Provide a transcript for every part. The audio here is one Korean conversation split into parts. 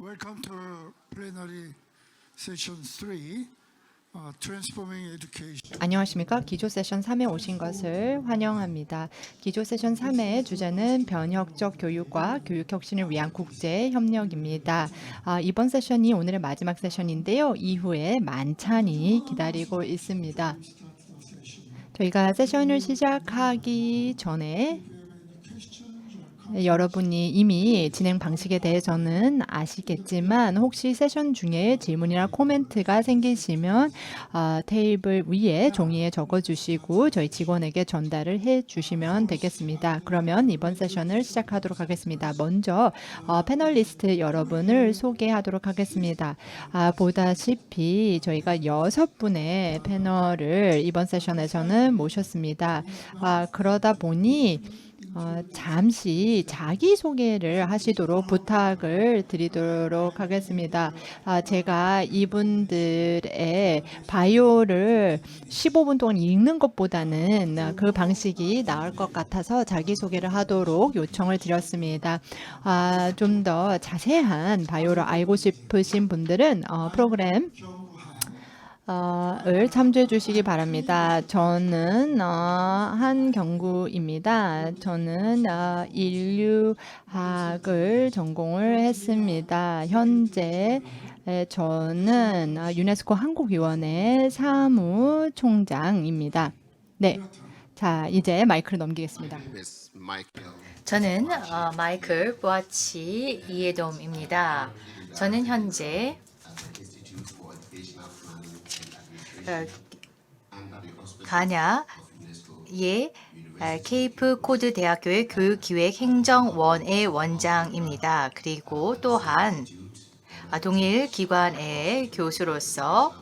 Welcome to plenary session 3, transforming education. 안녕하십니까. 기조 세션 3에 오신 것을 환영합니다. 기조 세션 3의 주제는 변혁적 교육과 교육 혁신을 위한 국제 협력입니다. 이번 세션이 오늘의 마지막 세션인데요. 이후에 만찬이 기다리고 있습니다. 저희가 세션을 시작하기 전에 여러분이 이미 진행 방식에 대해서는 아시겠지만 혹시 세션 중에 질문이나 코멘트가 생기시면 테이블 위에 종이에 적어주시고 저희 직원에게 전달을 해주시면 되겠습니다. 그러면 이번 세션을 시작하도록 하겠습니다. 먼저 패널리스트 여러분을 소개하도록 하겠습니다. 보다시피 저희가 6분의 패널을 이번 세션에서는 모셨습니다. 그러다 보니 잠시 자기소개를 하시도록 부탁을 드리도록 하겠습니다. 제가 이분들의 바이오를 15분 동안 읽는 것보다는 그 방식이 나을 것 같아서 자기소개를 하도록 요청을 드렸습니다. 좀 더 자세한 바이오를 알고 싶으신 분들은 프로그램 을 참조해 주시기 바랍니다. 저는 한경구입니다. 저는 인류학을 전공을 했습니다. 현재 저는 유네스코 한국위원회 사무총장입니다. 네, 자 이제 마이크를 넘기겠습니다. 저는 마이클 보아치 이해돔입니다. 저는 현재 가냐의 케이프 코드 대학교의 교육기획행정원의 원장입니다. 그리고 또한 동일 기관의 교수로서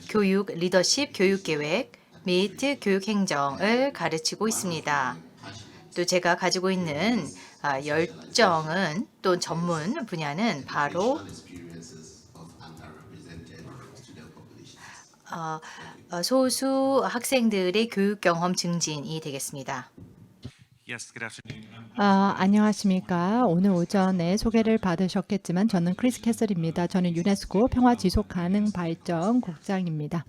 교육 리더십, 교육계획 및 교육행정을 가르치고 있습니다. 또 제가 가지고 있는 열정은 또 전문 분야는 바로 소수 학생들의 교육 경험 증진이 되겠습니다. 안녕하십니까. 오늘 오전에 소개를 받으셨겠지만 저는 크리스 캐슬입니다. 저는 유네스코 평화 지속 가능 발전 국장입니다.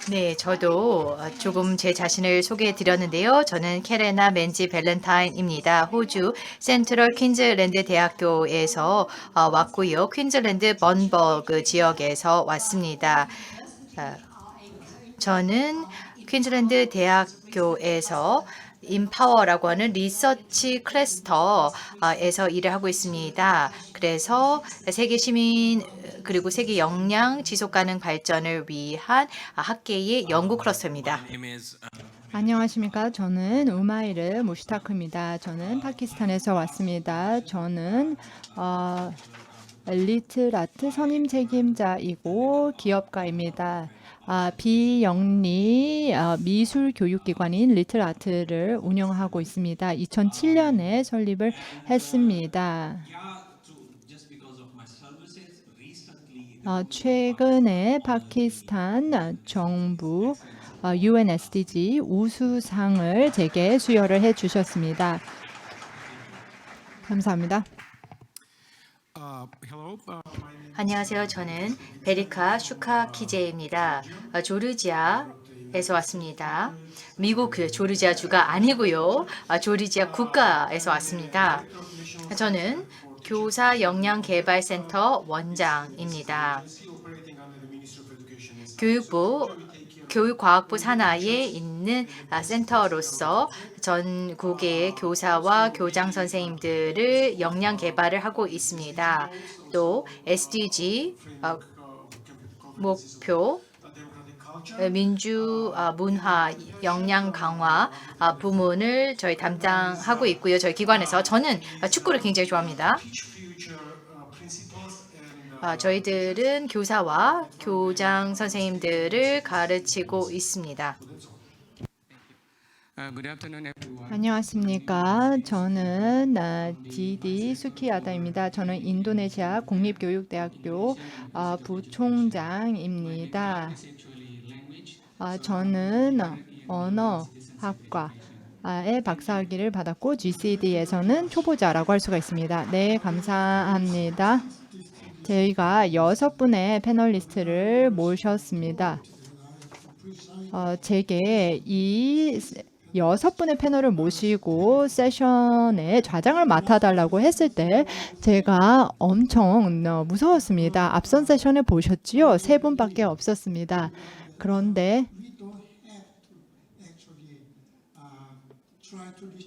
네, 저도 조금 제 자신을 소개해 드렸는데요. 저는 캐레나 맨지 밸런타인입니다. 호주 센트럴 퀸즐랜드 대학교에서 왔고요. 퀸즐랜드 번버그 지역에서 왔습니다. 저는 퀸즐랜드 대학교에서 인파워라고 하는 리서치 클러스터에서 일을 하고 있습니다. 그래서 세계 시민 그리고 세계 역량 지속 가능 발전을 위한 학계의 연구 클러스터입니다. 안녕하십니까. 저는 우마이르 무시타크입니다. 저는 파키스탄에서 왔습니다. 저는 리트라트 선임 책임자이고 기업가입니다. 비영리 미술 교육기관인 리틀아트를 운영하고 있습니다. 2007년에 설립을 했습니다. 최근에 파키스탄 정부 UN SDG 우수상을 제게 수여를 해주셨습니다. 감사합니다. 안녕하세요. 저는 베리카 슈카키제입니다. 조르지아에서 왔습니다. 미국 조르지아 주가 아니고요. 조르지아 국가에서 왔습니다. 저는 교사 역량개발센터 원장입니다. 교육과학부 산하에 있는 센터로서 전국의 교사와 교장 선생님들을 역량 개발을 하고 있습니다. 또 SDG 목표 민주 문화 역량 강화 부문을 저희 담당하고 있고요. 저희 기관에서 저는 축구를 굉장히 좋아합니다. 저희들은 교사와 교장 선생님들을 가르치고 있습니다. 안녕하십니까. 저는 디디 수키야다입니다. 저는 인도네시아 국립교육대학교 부총장입니다. 저는 언어학과 박사학위를 받았고 GCD에서는 초보자라고 할 수가 있습니다. 네, 감사합니다. 저희가 6분의 패널리스트를 모셨습니다. 제게 이 6분의 패널을 모시고 세션의 좌장을 맡아달라고 했을 때 제가 엄청 무서웠습니다. 앞선 세션을 보셨지요? 3분밖에 없었습니다. 그런데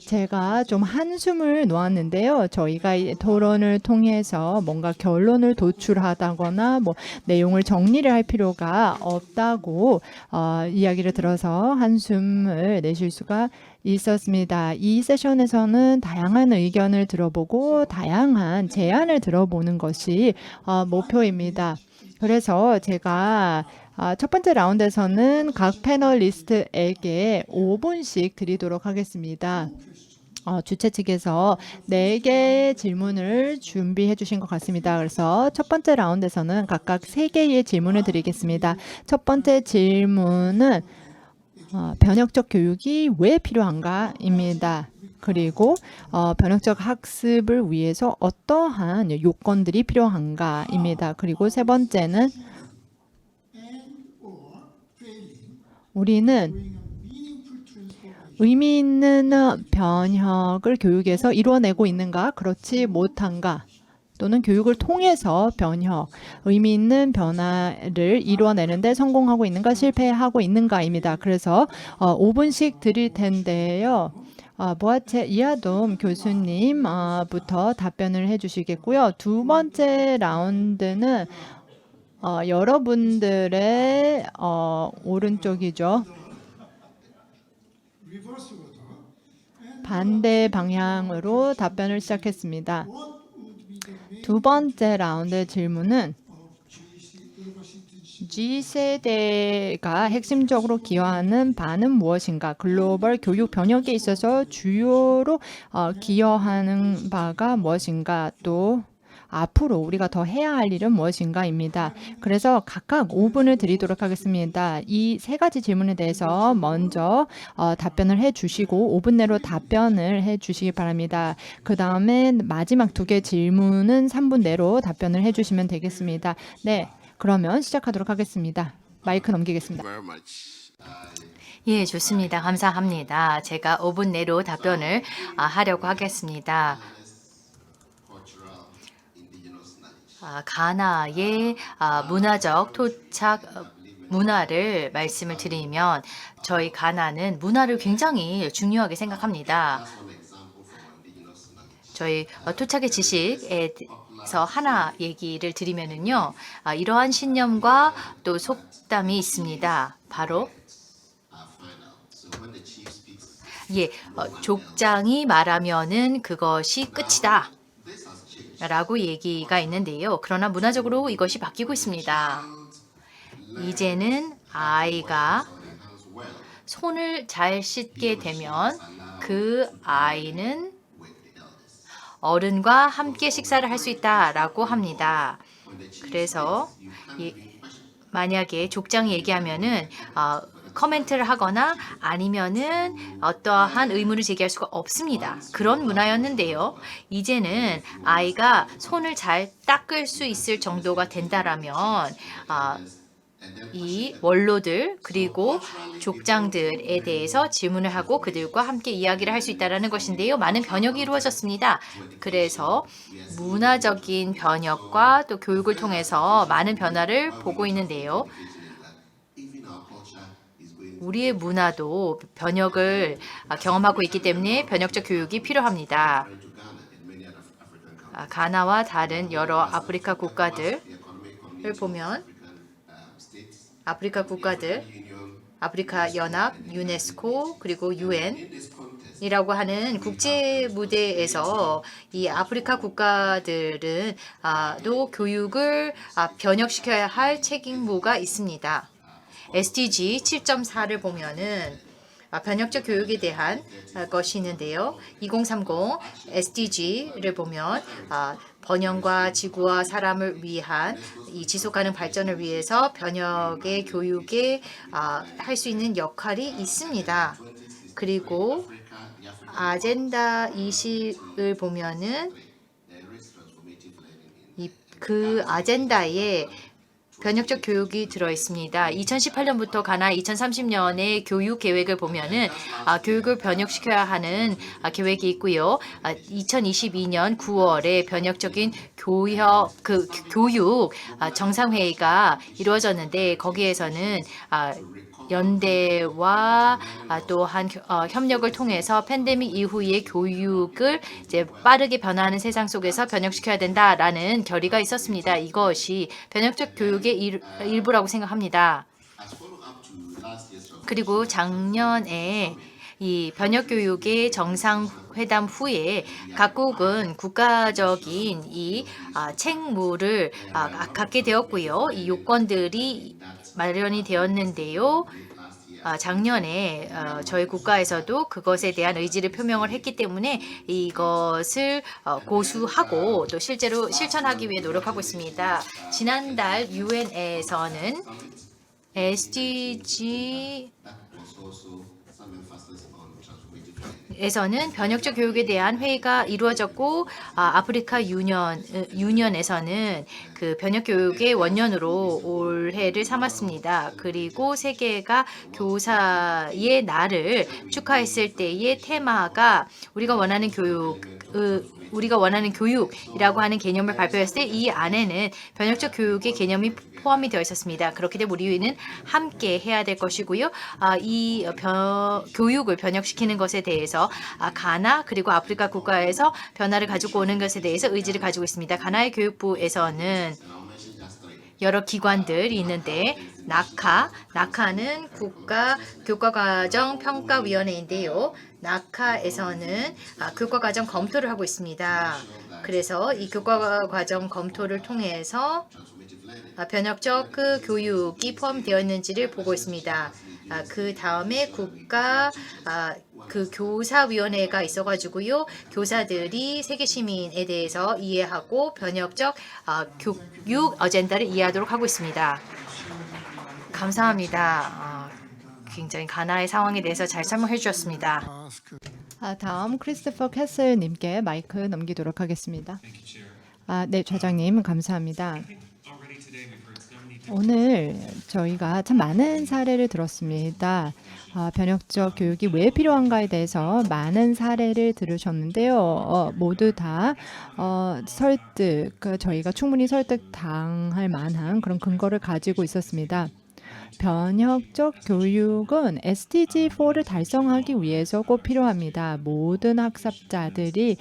제가 좀 한숨을 놓았는데요. 저희가 이 토론을 통해서 뭔가 결론을 도출하다거나 뭐 내용을 정리를 할 필요가 없다고 이야기를 들어서 한숨을 내쉴 수가 있었습니다. 이 세션에서는 다양한 의견을 들어보고 다양한 제안을 들어보는 것이 목표입니다. 그래서 제가 첫 번째 라운드에서는 각 패널리스트에게 5분씩 드리도록 하겠습니다. 주최 측에서 4개의 질문을 준비해 주신 것 같습니다. 그래서 첫 번째 라운드에서는 각각 3개의 질문을 드리겠습니다. 첫 번째 질문은 변혁적 교육이 왜 필요한가입니다. 그리고 변혁적 학습을 위해서 어떠한 요건들이 필요한가입니다. 그리고 세 번째는 우리는 의미 있는 변혁을 교육에서 이루어내고 있는가, 그렇지 못한가, 또는 교육을 통해서 변혁, 의미 있는 변화를 이루어내는데 성공하고 있는가, 실패하고 있는가입니다. 그래서 5분씩 드릴 텐데요. 보아체 이하돔 교수님부터 답변을 해주시겠고요. 두 번째 라운드는 여러분들의 오른쪽이죠. 반대 방향으로 답변을 시작했습니다. 두 번째 라운드 질문은 G세대가 핵심적으로 기여하는 바는 무엇인가? 글로벌 교육 변혁에 있어서 주요로 기여하는 바가 무엇인가? 또 앞으로 우리가 더 해야 할 일은 무엇인가입니다. 그래서 각각 5분을 드리도록 하겠습니다. 이 3가지 질문에 대해서 먼저 답변을 해주시고 5분 내로 답변을 해주시기 바랍니다. 그 다음에 마지막 2개 질문은 3분 내로 답변을 해주시면 되겠습니다. 네, 그러면 시작하도록 하겠습니다. 마이크 넘기겠습니다. 예, 좋습니다. 감사합니다. 제가 5분 내로 답변을 하려고 하겠습니다. 가나의 문화적 토착 문화를 말씀을 드리면 저희 가나는 문화를 굉장히 중요하게 생각합니다. 저희 토착의 지식에서 하나 얘기를 드리면은요, 이러한 신념과 또 속담이 있습니다. 바로 족장이 말하면은 그것이 끝이다 라고 얘기가 있는데요. 그러나 문화적으로 이것이 바뀌고 있습니다. 이제는 아이가 손을 잘 씻게 되면 그 아이는 어른과 함께 식사를 할 수 있다라고 합니다. 그래서 만약에 족장이 얘기하면은 커멘트를 하거나 아니면은 어떠한 의문을 제기할 수가 없습니다. 그런 문화였는데요. 이제는 아이가 손을 잘 닦을 수 있을 정도가 된다라면 이 원로들 그리고 족장들에 대해서 질문을 하고 그들과 함께 이야기를 할 수 있다는 것인데요. 많은 변혁이 이루어졌습니다. 그래서 문화적인 변혁과 또 교육을 통해서 많은 변화를 보고 있는데요. 우리의 문화도 변혁을 경험하고 있기 때문에 변혁적 교육이 필요합니다. 가나와 다른 여러 아프리카 국가들을 보면 아프리카 국가들, 아프리카 연합, 유네스코, 그리고 유엔이라고 하는 국제 무대에서 이 아프리카 국가들은 또 교육을 변혁시켜야 할 책임무가 있습니다. SDG 7.4를 보면은 변혁적 교육에 대한 것이 있는데요. 2030 SDG를 보면 번영과 지구와 사람을 위한 이 지속가능 발전을 위해서 변혁의 교육에 할 수 있는 역할이 있습니다. 그리고 아젠다 20을 보면은 그 아젠다에 변혁적 교육이 들어 있습니다. 2018년부터 가나 2030년의 교육 계획을 보면은 교육을 변혁시켜야 하는 계획이 있고요. 2022년 9월에 변혁적인 교육 정상회의가 이루어졌는데 거기에서는 연대와 또한 협력을 통해서 팬데믹 이후의 교육을 이제 빠르게 변화하는 세상 속에서 변혁시켜야 된다라는 결의가 있었습니다. 이것이 변혁적 교육의 일부라고 생각합니다. 그리고 작년에 이 변혁 교육의 정상회담 후에 각국은 국가적인 이 책무를 갖게 되었고요. 이 요건들이 마련이 되었는데요. 작년에 저희 국가에서도 그것에 대한 의지를 표명을 했기 때문에 이것을 고수하고 또 실제로 실천하기 위해 노력하고 있습니다. 지난달 유엔에서는 SDG 에서는 변혁적 교육에 대한 회의가 이루어졌고 아프리카 유년에서는 그 변혁 교육의 원년으로 올해를 삼았습니다. 그리고 세계가 교사의 날을 축하했을 때의 테마가 우리가 원하는 교육이라고 하는 개념을 발표했을 때 이 안에는 변혁적 교육의 개념이 포함이 되어 있었습니다. 그렇기 때문에 우리는 함께 해야 될 것이고요. 이 교육을 변혁시키는 것에 대해서 가나 그리고 아프리카 국가에서 변화를 가지고 오는 것에 대해서 의지를 가지고 있습니다. 가나의 교육부에서는 여러 기관들이 있는데 나카는 국가 교과과정 평가위원회인데요. 나카에서는 교과과정 검토를 하고 있습니다. 그래서 이 교과과정 검토를 통해서 변혁적 교육이 포함되어 있는지를 보고 있습니다. 그 다음에 국가 교사위원회가 있어가지고요. 교사들이 세계 시민에 대해서 이해하고 변혁적 교육 어젠다를 이해하도록 하고 있습니다. 감사합니다. 굉장히 가나의 상황에 대해서 잘 설명해 주셨습니다. 다음 크리스토퍼 캐슬님께 마이크 넘기도록 하겠습니다. 네, 좌장님 감사합니다. 오늘 저희가 참 많은 사례를 들었습니다. 변혁적 교육이 왜 필요한가에 대해서 많은 사례를 들으셨는데요. 모두 다 저희가 충분히 설득당할 만한 그런 근거를 가지고 있었습니다. 변혁적 교육은 SDG4를 달성하기 위해서 꼭 필요합니다. 모든 학습자들이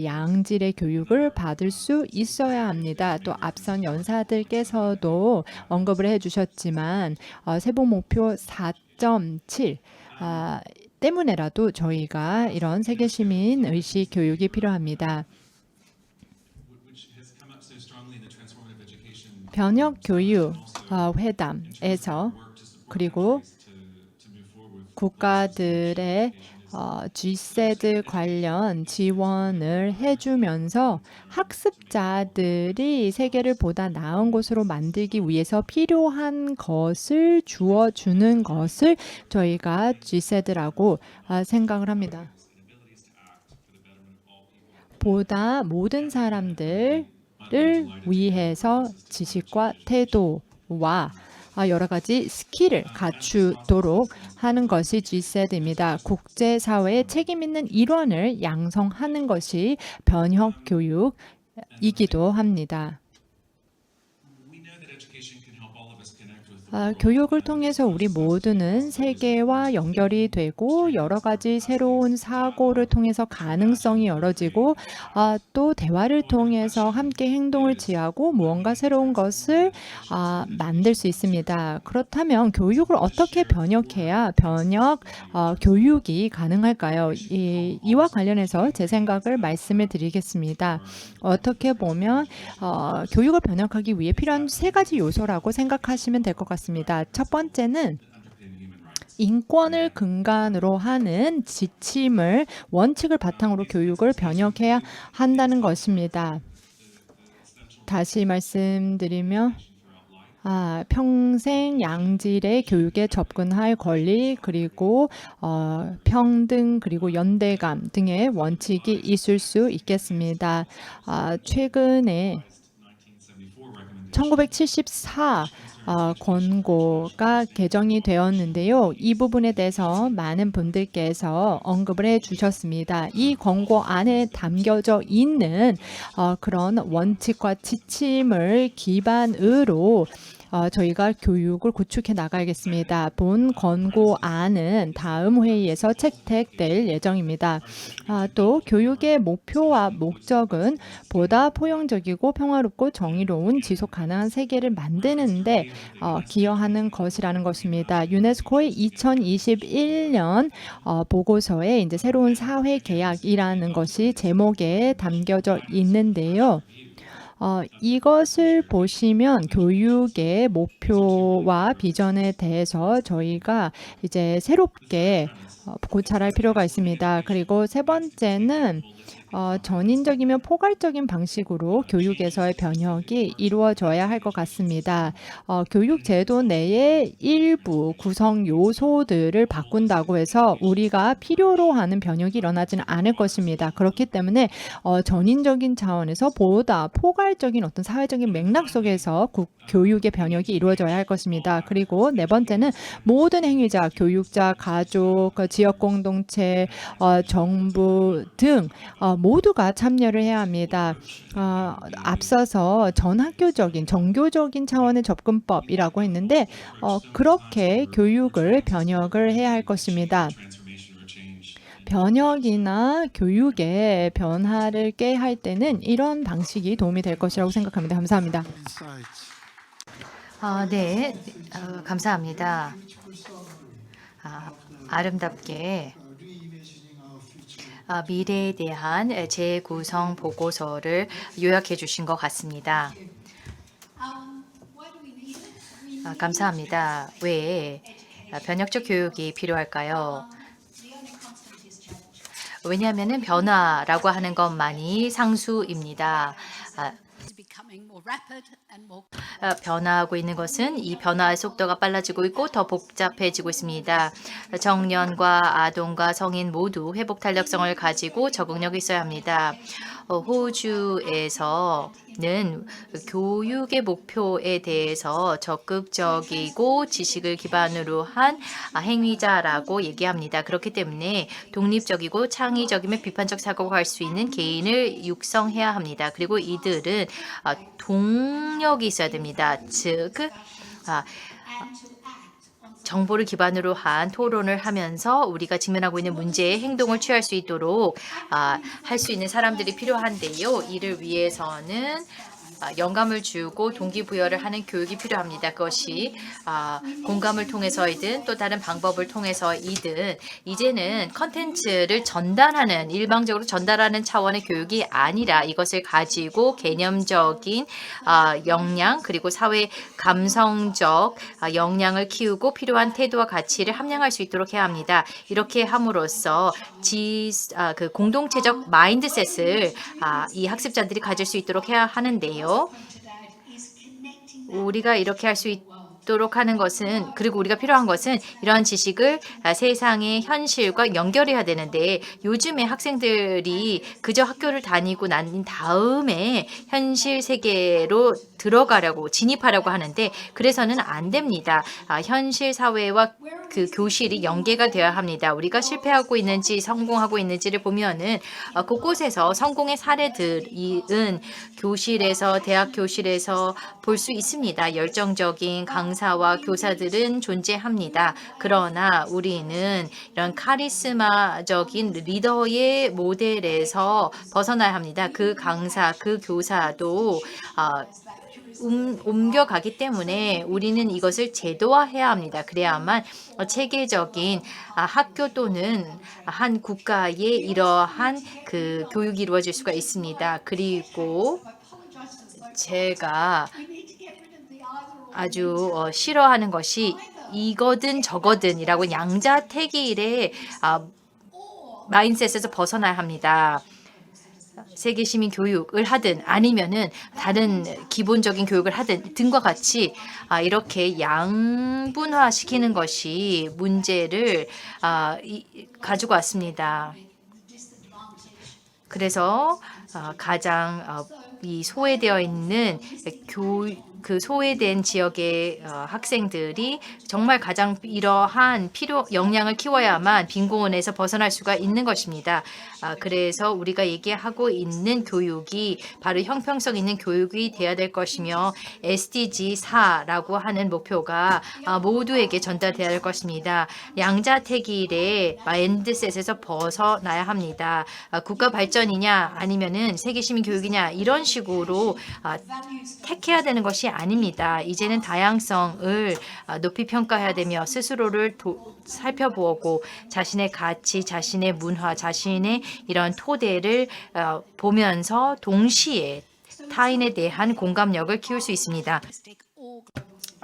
양질의 교육을 받을 수 있어야 합니다. 또 앞선 연사들께서도 언급을 해주셨지만 세부 목표 4.7 때문에라도 저희가 이런 세계 시민 의식 교육이 필요합니다. 변혁 교육 회담에서 그리고 국가들의 GSED 관련 지원을 해주면서 학습자들이 세계를 보다 나은 곳으로 만들기 위해서 필요한 것을 주어주는 것을 저희가 GSED라고 생각을 합니다. 보다 모든 사람들을 위해서 지식과 태도와 여러 가지 스킬을 갖추도록 하는 것이 GSED입니다. 국제사회의 책임 있는 일원을 양성하는 것이 변혁 교육이기도 합니다. 교육을 통해서 우리 모두는 세계와 연결이 되고 여러 가지 새로운 사고를 통해서 가능성이 열어지고 또 대화를 통해서 함께 행동을 취하고 무언가 새로운 것을 만들 수 있습니다. 그렇다면 교육을 어떻게 변혁해야 교육이 가능할까요? 이와 관련해서 제 생각을 말씀을 드리겠습니다. 어떻게 보면 교육을 변혁하기 위해 필요한 세 가지 요소라고 생각하시면 될 것 같습니다. 첫 번째는 인권을 근간으로 하는 지침을 원칙을 바탕으로 교육을 변혁해야 한다는 것입니다. 다시 말씀드리면 평생 양질의 교육에 접근할 권리 그리고 평등 그리고 연대감 등의 원칙이 있을 수 있겠습니다. 최근에 1974 권고가 개정이 되었는데요. 이 부분에 대해서 많은 분들께서 언급을 해주셨습니다. 이 권고 안에 담겨져 있는 그런 원칙과 지침을 기반으로 저희가 교육을 구축해 나가야겠습니다. 본 권고안은 다음 회의에서 채택될 예정입니다. 또 교육의 목표와 목적은 보다 포용적이고 평화롭고 정의로운 지속 가능한 세계를 만드는데 기여하는 것이라는 것입니다. 유네스코의 2021년 보고서에 이제 새로운 사회 계약이라는 것이 제목에 담겨져 있는데요. 이것을 보시면 교육의 목표와 비전에 대해서 저희가 이제 새롭게 고찰할 필요가 있습니다. 그리고 세 번째는 전인적이며 포괄적인 방식으로 교육에서의 변혁이 이루어져야 할 것 같습니다. 교육 제도 내의 일부 구성 요소들을 바꾼다고 해서 우리가 필요로 하는 변혁이 일어나지는 않을 것입니다. 그렇기 때문에 전인적인 차원에서 보다 포괄적인 어떤 사회적인 맥락 속에서 교육의 변혁이 이루어져야 할 것입니다. 그리고 네 번째는 모든 행위자, 교육자, 가족, 지역 공동체, 정부 등 모두가 참여를 해야 합니다. 앞서서 전학교적인, 정교적인 차원의 접근법이라고 했는데 그렇게 교육을 변혁을 해야 할 것입니다. 변혁이나 교육의 변화를 꾀할 때는 이런 방식이 도움이 될 것이라고 생각합니다. 감사합니다. insights. 네, 감사합니다. 아름답게 미래에 대한 재구성 보고서를 요약해 주신 것 같습니다. 감사합니다. 왜 변혁적 교육이 필요할까요? 왜냐하면 변화라고 하는 것만이 상수입니다. 변화하고 있는 것은 이 변화의 속도가 빨라지고 있고 더 복잡해지고 있습니다. 청년과 아동과 성인 모두 회복 탄력성을 가지고 적응력이 있어야 합니다. 호주에서는 교육의 목표에 대해서 적극적이고 지식을 기반으로 한 행위자라고 얘기합니다. 그렇기 때문에 독립적이고 창의적이며 비판적 사고가 할 수 있는 개인을 육성해야 합니다. 그리고 이들은 동력이 있어야 됩니다. 즉 정보를 기반으로 한 토론을 하면서 우리가 직면하고 있는 문제에 행동을 취할 수 있도록 할 수 있는 사람들이 필요한데요. 이를 위해서는 영감을 주고 동기부여를 하는 교육이 필요합니다. 그것이 공감을 통해서이든 또 다른 방법을 통해서이든 이제는 컨텐츠를 전달하는 일방적으로 전달하는 차원의 교육이 아니라 이것을 가지고 개념적인 역량 그리고 사회 감성적 역량을 키우고 필요한 태도와 가치를 함양할 수 있도록 해야 합니다. 이렇게 함으로써 그 공동체적 마인드셋을 이 학습자들이 가질 수 있도록 해야 하는데요. 우리가 이렇게 할 수 있도록 하는 것은 그리고 우리가 필요한 것은 이러한 지식을 세상의 현실과 연결해야 되는데 요즘에 학생들이 그저 학교를 다니고 난 다음에 현실 세계로 들어가려고 진입하려고 하는데 그래서는 안 됩니다. 현실 사회와 그 교실이 연계가 되어야 합니다. 우리가 실패하고 있는지 성공하고 있는지를 보면은 곳곳에서 성공의 사례들은 교실에서 대학 교실에서 볼 수 있습니다. 열정적인 강사와 교사들은 존재합니다. 그러나 우리는 이런 카리스마적인 리더의 모델에서 벗어나야 합니다. 그 강사, 그 교사도 옮겨가기 때문에 우리는 이것을 제도화해야 합니다. 그래야만 체계적인 학교 또는 한 국가의 이러한 그 교육이 이루어질 수가 있습니다. 그리고 제가 아주 싫어하는 것이 이거든 저거든이라고 양자택일의 마인셋에서 벗어나야 합니다. 세계 시민 교육을 하든 아니면은 다른 기본적인 교육을 하든 등과 같이 이렇게 양분화시키는 것이 문제를 가지고 왔습니다. 그래서 가장 이 소외되어 있는 그 소외된 지역의 학생들이 정말 가장 이러한 역량을 키워야만 빈곤에서 벗어날 수가 있는 것입니다. 그래서 우리가 얘기하고 있는 교육이 바로 형평성 있는 교육이 되어야 될 것이며 SDG 4라고 하는 목표가 모두에게 전달되어야 할 것입니다. 양자택일의 마인드셋에서 벗어나야 합니다. 국가 발전이냐 아니면은 세계 시민 교육이냐 이런 식으로 택해야 되는 것이 아닙니다. 이제는 다양성을 높이 평가해야 되며 스스로를 살펴보고 자신의 가치, 자신의 문화, 자신의 이런 토대를 보면서 동시에 타인에 대한 공감력을 키울 수 있습니다.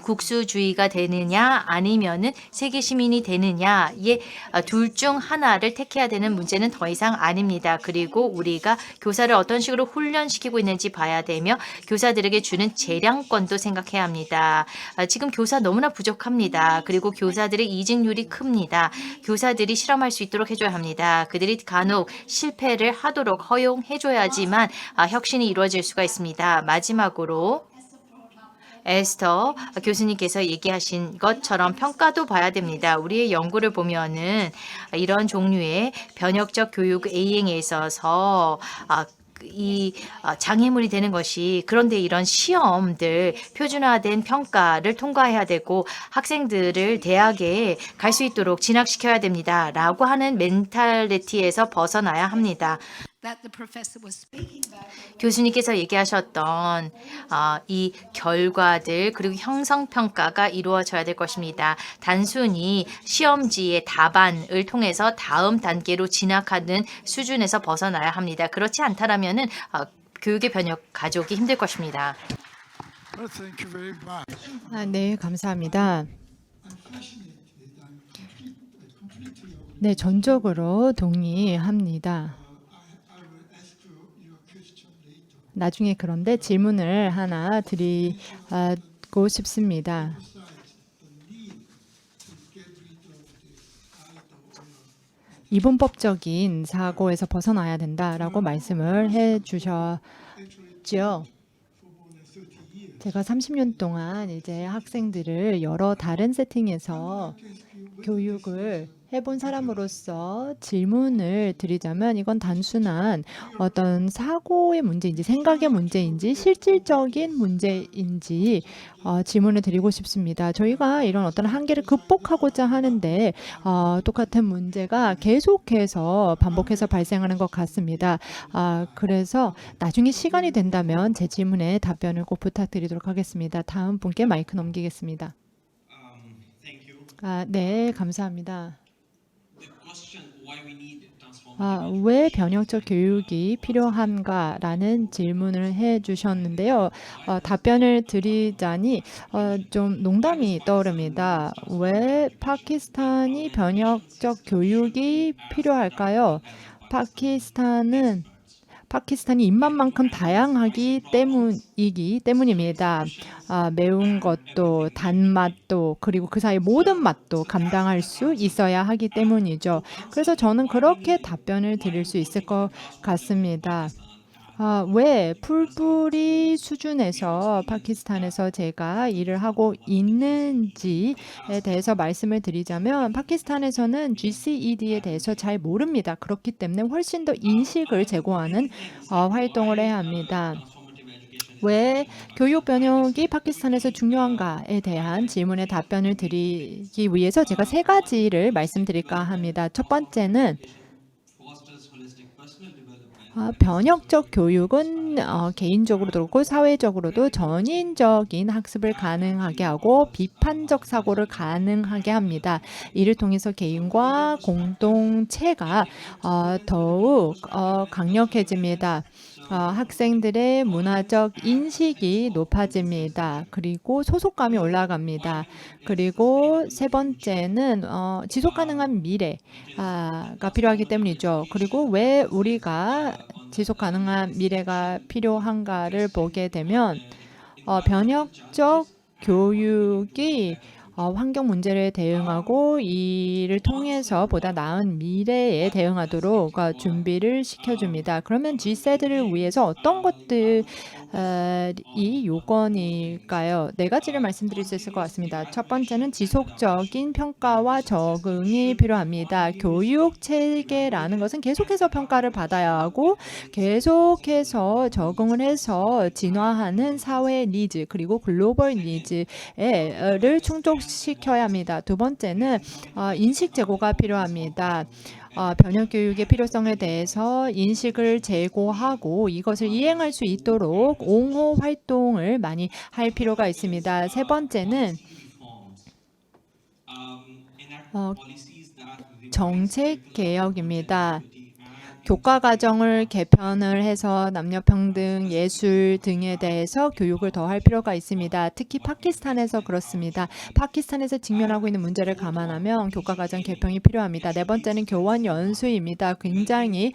국수주의가 되느냐 아니면은 세계 시민이 되느냐의 둘 중 하나를 택해야 되는 문제는 더 이상 아닙니다. 그리고 우리가 교사를 어떤 식으로 훈련시키고 있는지 봐야 되며 교사들에게 주는 재량권도 생각해야 합니다. 지금 교사 너무나 부족합니다. 그리고 교사들의 이직률이 큽니다. 교사들이 실험할 수 있도록 해줘야 합니다. 그들이 간혹 실패를 하도록 허용해줘야지만 혁신이 이루어질 수가 있습니다. 마지막으로 에스터 교수님께서 얘기하신 것처럼 평가도 봐야 됩니다. 우리의 연구를 보면은 이런 종류의 변혁적 교육 A행에 있어서 이 장애물이 되는 것이 그런데 이런 시험들 표준화된 평가를 통과해야 되고 학생들을 대학에 갈 수 있도록 진학시켜야 됩니다. 라고 하는 멘탈리티에서 벗어나야 합니다. 교수님께서 얘기하셨던 이 결과들 그리고 형성평가가 이루어져야 될 것입니다. 단순히 시험지의 답안을 통해서 다음 단계로 진학하는 수준에서 벗어나야 합니다. 그렇지 않다라면은 교육의 변혁 가져오기 힘들 것입니다. Thank you very much. 네, 감사합니다. 네, 전적으로 동의합니다. 나중에 그런데 질문을 하나 드리고 싶습니다. 이분법적인 사고에서 벗어나야 된다라고 말씀을 해주셨죠. 제가 30년 동안 이제 학생들을 여러 다른 세팅에서 교육을 해본 사람으로서 질문을 드리자면 이건 단순한 어떤 사고의 문제인지 생각의 문제인지 실질적인 문제인지 질문을 드리고 싶습니다. 저희가 이런 어떤 한계를 극복하고자 하는데 똑같은 문제가 계속해서 반복해서 발생하는 것 같습니다. 그래서 나중에 시간이 된다면 제 질문에 답변을 꼭 부탁드리도록 하겠습니다. 다음 분께 마이크 넘기겠습니다. 네, 감사합니다. 왜 변혁적 교육이 필요한가라는 질문을 해주셨는데요. 답변을 드리자니 좀 농담이 떠오릅니다. 왜 파키스탄이 변혁적 교육이 필요할까요? 파키스탄이 입맛만큼 다양하기 때문입니다. 매운 것도 단맛도 그리고 그 사이 모든 맛도 감당할 수 있어야 하기 때문이죠. 그래서 저는 그렇게 답변을 드릴 수 있을 것 같습니다. 왜 풀뿌리 수준에서 파키스탄에서 제가 일을 하고 있는지에 대해서 말씀을 드리자면 파키스탄에서는 GCED에 대해서 잘 모릅니다. 그렇기 때문에 훨씬 더 인식을 제고하는 활동을 해야 합니다. 왜 교육 변혁이 파키스탄에서 중요한가에 대한 질문에 답변을 드리기 위해서 제가 세 가지를 말씀드릴까 합니다. 첫 번째는 변혁적 교육은 개인적으로도 그렇고 사회적으로도 전인적인 학습을 가능하게 하고 비판적 사고를 가능하게 합니다. 이를 통해서 개인과 공동체가 더욱 강력해집니다. 학생들의 문화적 인식이 높아집니다. 그리고 소속감이 올라갑니다. 그리고 세 번째는 지속 가능한 미래가 필요하기 때문이죠. 그리고 왜 우리가 지속 가능한 미래가 필요한가를 보게 되면 변혁적 교육이 환경 문제를 대응하고 이를 통해서 보다 나은 미래에 대응하도록 준비를 시켜줍니다. 그러면 G세대를 위해서 어떤 것들이 요건일까요? 네 가지를 말씀드릴 수 있을 것 같습니다. 첫 번째는 지속적인 평가와 적응이 필요합니다. 교육 체계라는 것은 계속해서 평가를 받아야 하고 계속해서 적응을 해서 진화하는 사회 니즈 그리고 글로벌 니즈를 충족시켜야 합니다. 두 번째는 인식 제고가 필요합니다. 변형 교육의 필요성에 대해서 인식을 제고하고 이것을 이행할 수 있도록 옹호 활동을 많이 할 필요가 있습니다. 세 번째는 정책 개혁입니다. 교과 과정을 개편을 해서 남녀평등, 예술 등에 대해서 교육을 더 할 필요가 있습니다. 특히 파키스탄에서 그렇습니다. 파키스탄에서 직면하고 있는 문제를 감안하면 교과 과정 개편이 필요합니다. 네 번째는 교원 연수입니다. 굉장히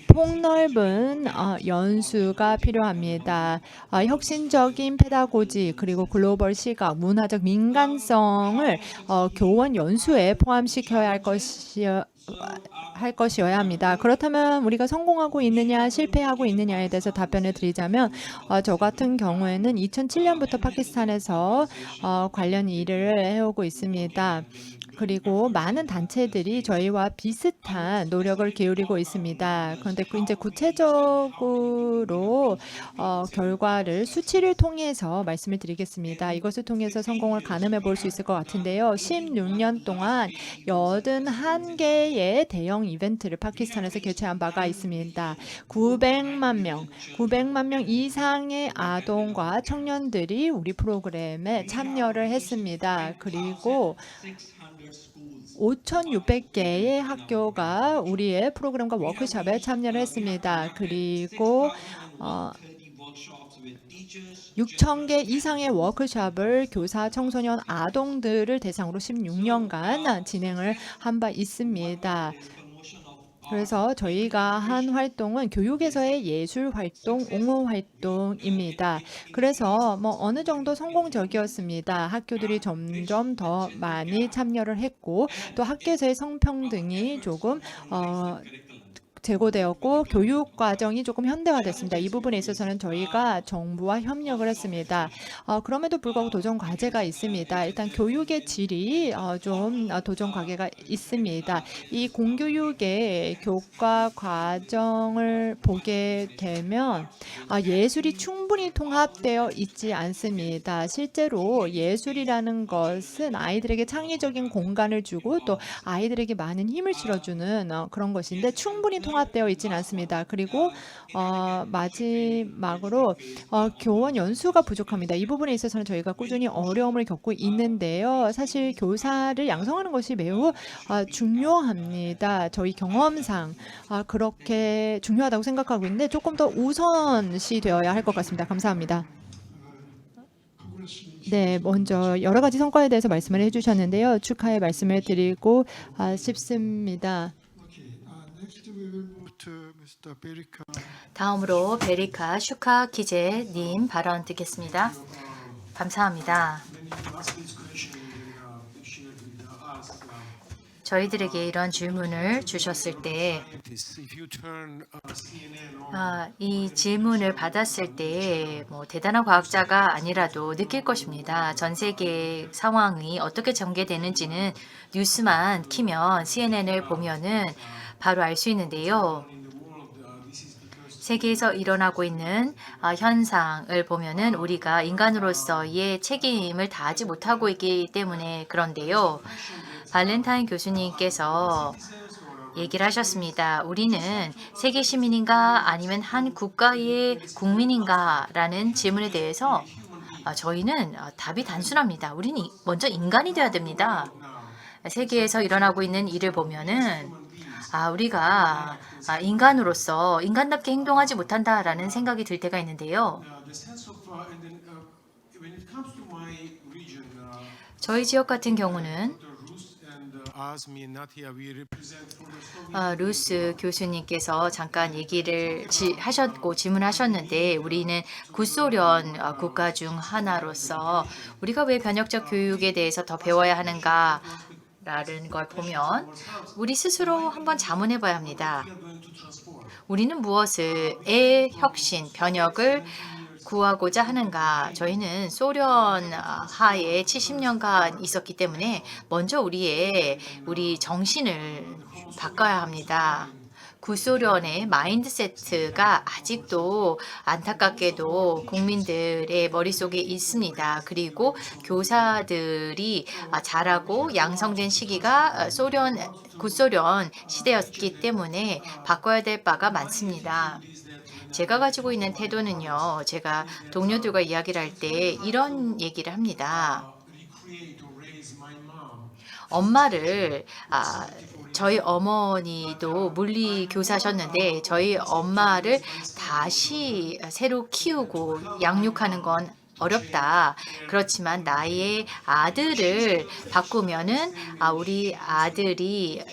폭넓은 연수가 필요합니다. 혁신적인 페다고지 그리고 글로벌 시각, 문화적 민감성을 교원 연수에 포함시켜야 할 것이어야 합니다. 그렇다면 우리가 성공하고 있느냐 실패하고 있느냐에 대해서 답변을 드리자면 저 같은 경우에는 2007년부터 파키스탄에서 관련 일을 해오고 있습니다. 그리고 많은 단체들이 저희와 비슷한 노력을 기울이고 있습니다. 그런데 이제 구체적으로 결과를 수치를 통해서 말씀을 드리겠습니다. 이것을 통해서 성공을 가늠해 볼 수 있을 것 같은데요. 16년 동안 81개의 대형 이벤트를 파키스탄에서 개최한 바가 있습니다. 900만 명 이상의 아동과 청년들이 우리 프로그램에 참여를 했습니다. 그리고 5,600개의 학교가 우리의 프로그램과 워크숍에 참여를 했습니다. 그리고 6,000개 이상의 워크숍을 교사, 청소년, 아동들을 대상으로 16년간 진행을 한 바 있습니다. 그래서 저희가 한 활동은 교육에서의 예술 활동, 옹호 활동입니다. 그래서 어느 정도 성공적이었습니다. 학교들이 점점 더 많이 참여를 했고 또 학교에서의 성평등이 조금 제고되었고 교육 과정이 조금 현대화됐습니다. 이 부분에 있어서는 저희가 정부와 협력을 했습니다. 그럼에도 불구하고 도전 과제가 있습니다. 일단 교육의 질이 좀 도전 과제가 있습니다. 이 공교육의 교과 과정을 보게 되면 예술이 충분히 통합되어 있지 않습니다. 실제로 예술이라는 것은 아이들에게 창의적인 공간을 주고 또 아이들에게 많은 힘을 실어주는 그런 것인데 충분히 통합되어 있지는 않습니다. 그리고 마지막으로 교원 연수가 부족합니다. 이 부분에 있어서는 저희가 꾸준히 어려움을 겪고 있는데요. 사실 교사를 양성하는 것이 매우 중요합니다. 저희 경험상 그렇게 중요하다고 생각하고 있는데 조금 더 우선시 되어야 할 것 같습니다. 감사합니다. 네, 먼저 여러 가지 성과에 대해서 말씀을 해주셨는데요. 축하의 말씀을 드리고 싶습니다. 다음으로 베리카 슈카 기제님 발언 듣겠습니다. 감사합니다. 저희들에게 이런 질문을 주셨을 때 이 질문을 받았을 때 대단한 과학자가 아니라도 느낄 것입니다. 전 세계 상황이 어떻게 전개되는지는 뉴스만 키면 CNN을 보면은 바로 알 수 있는데요. 세계에서 일어나고 있는 현상을 보면은 우리가 인간으로서의 책임을 다하지 못하고 있기 때문에 그런데요. 발렌타인 교수님께서 얘기를 하셨습니다. 우리는 세계 시민인가 아니면 한 국가의 국민인가 라는 질문에 대해서 저희는 답이 단순합니다. 우리는 먼저 인간이 되어야 됩니다. 세계에서 일어나고 있는 일을 보면은 우리가 인간으로서 인간답게 행동하지 못한다라는 생각이 들 때가 있는데요. the sense of and then when it comes to my region, 저희 지역 같은 경우는 Dr. Rus and Azmi and Natia, we represent for the Soviet 루스 교수님께서 잠깐 얘기를 하셨고 질문하셨는데 우리는 구소련 국가 중 하나로서 우리가 왜 변혁적 교육에 대해서 더 배워야 하는가? 라는 걸 보면 우리 스스로 한번 자문해 봐야 합니다. going to transform. 우리는 무엇의 혁신, 변혁을 구하고자 하는가? 저희는 소련 하에 70년간 있었기 때문에 먼저 우리 정신을 바꿔야 합니다. 구소련의 마인드세트가 아직도 안타깝게도 국민들의 머릿속에 있습니다. 그리고 교사들이 자라고 양성된 시기가 구소련 시대였기 때문에 바꿔야 될 바가 많습니다. 제가 가지고 있는 태도는요, 제가 동료들과 이야기를 할 때 이런 얘기를 합니다. Recreate or raise my mom. 엄마를 저희 어머니도 물리 교사셨는데 저희 엄마를 다시 새로 키우고 양육하는 건 어렵다. 그렇지만 나의 아들을 바꾸면은 우리 아들이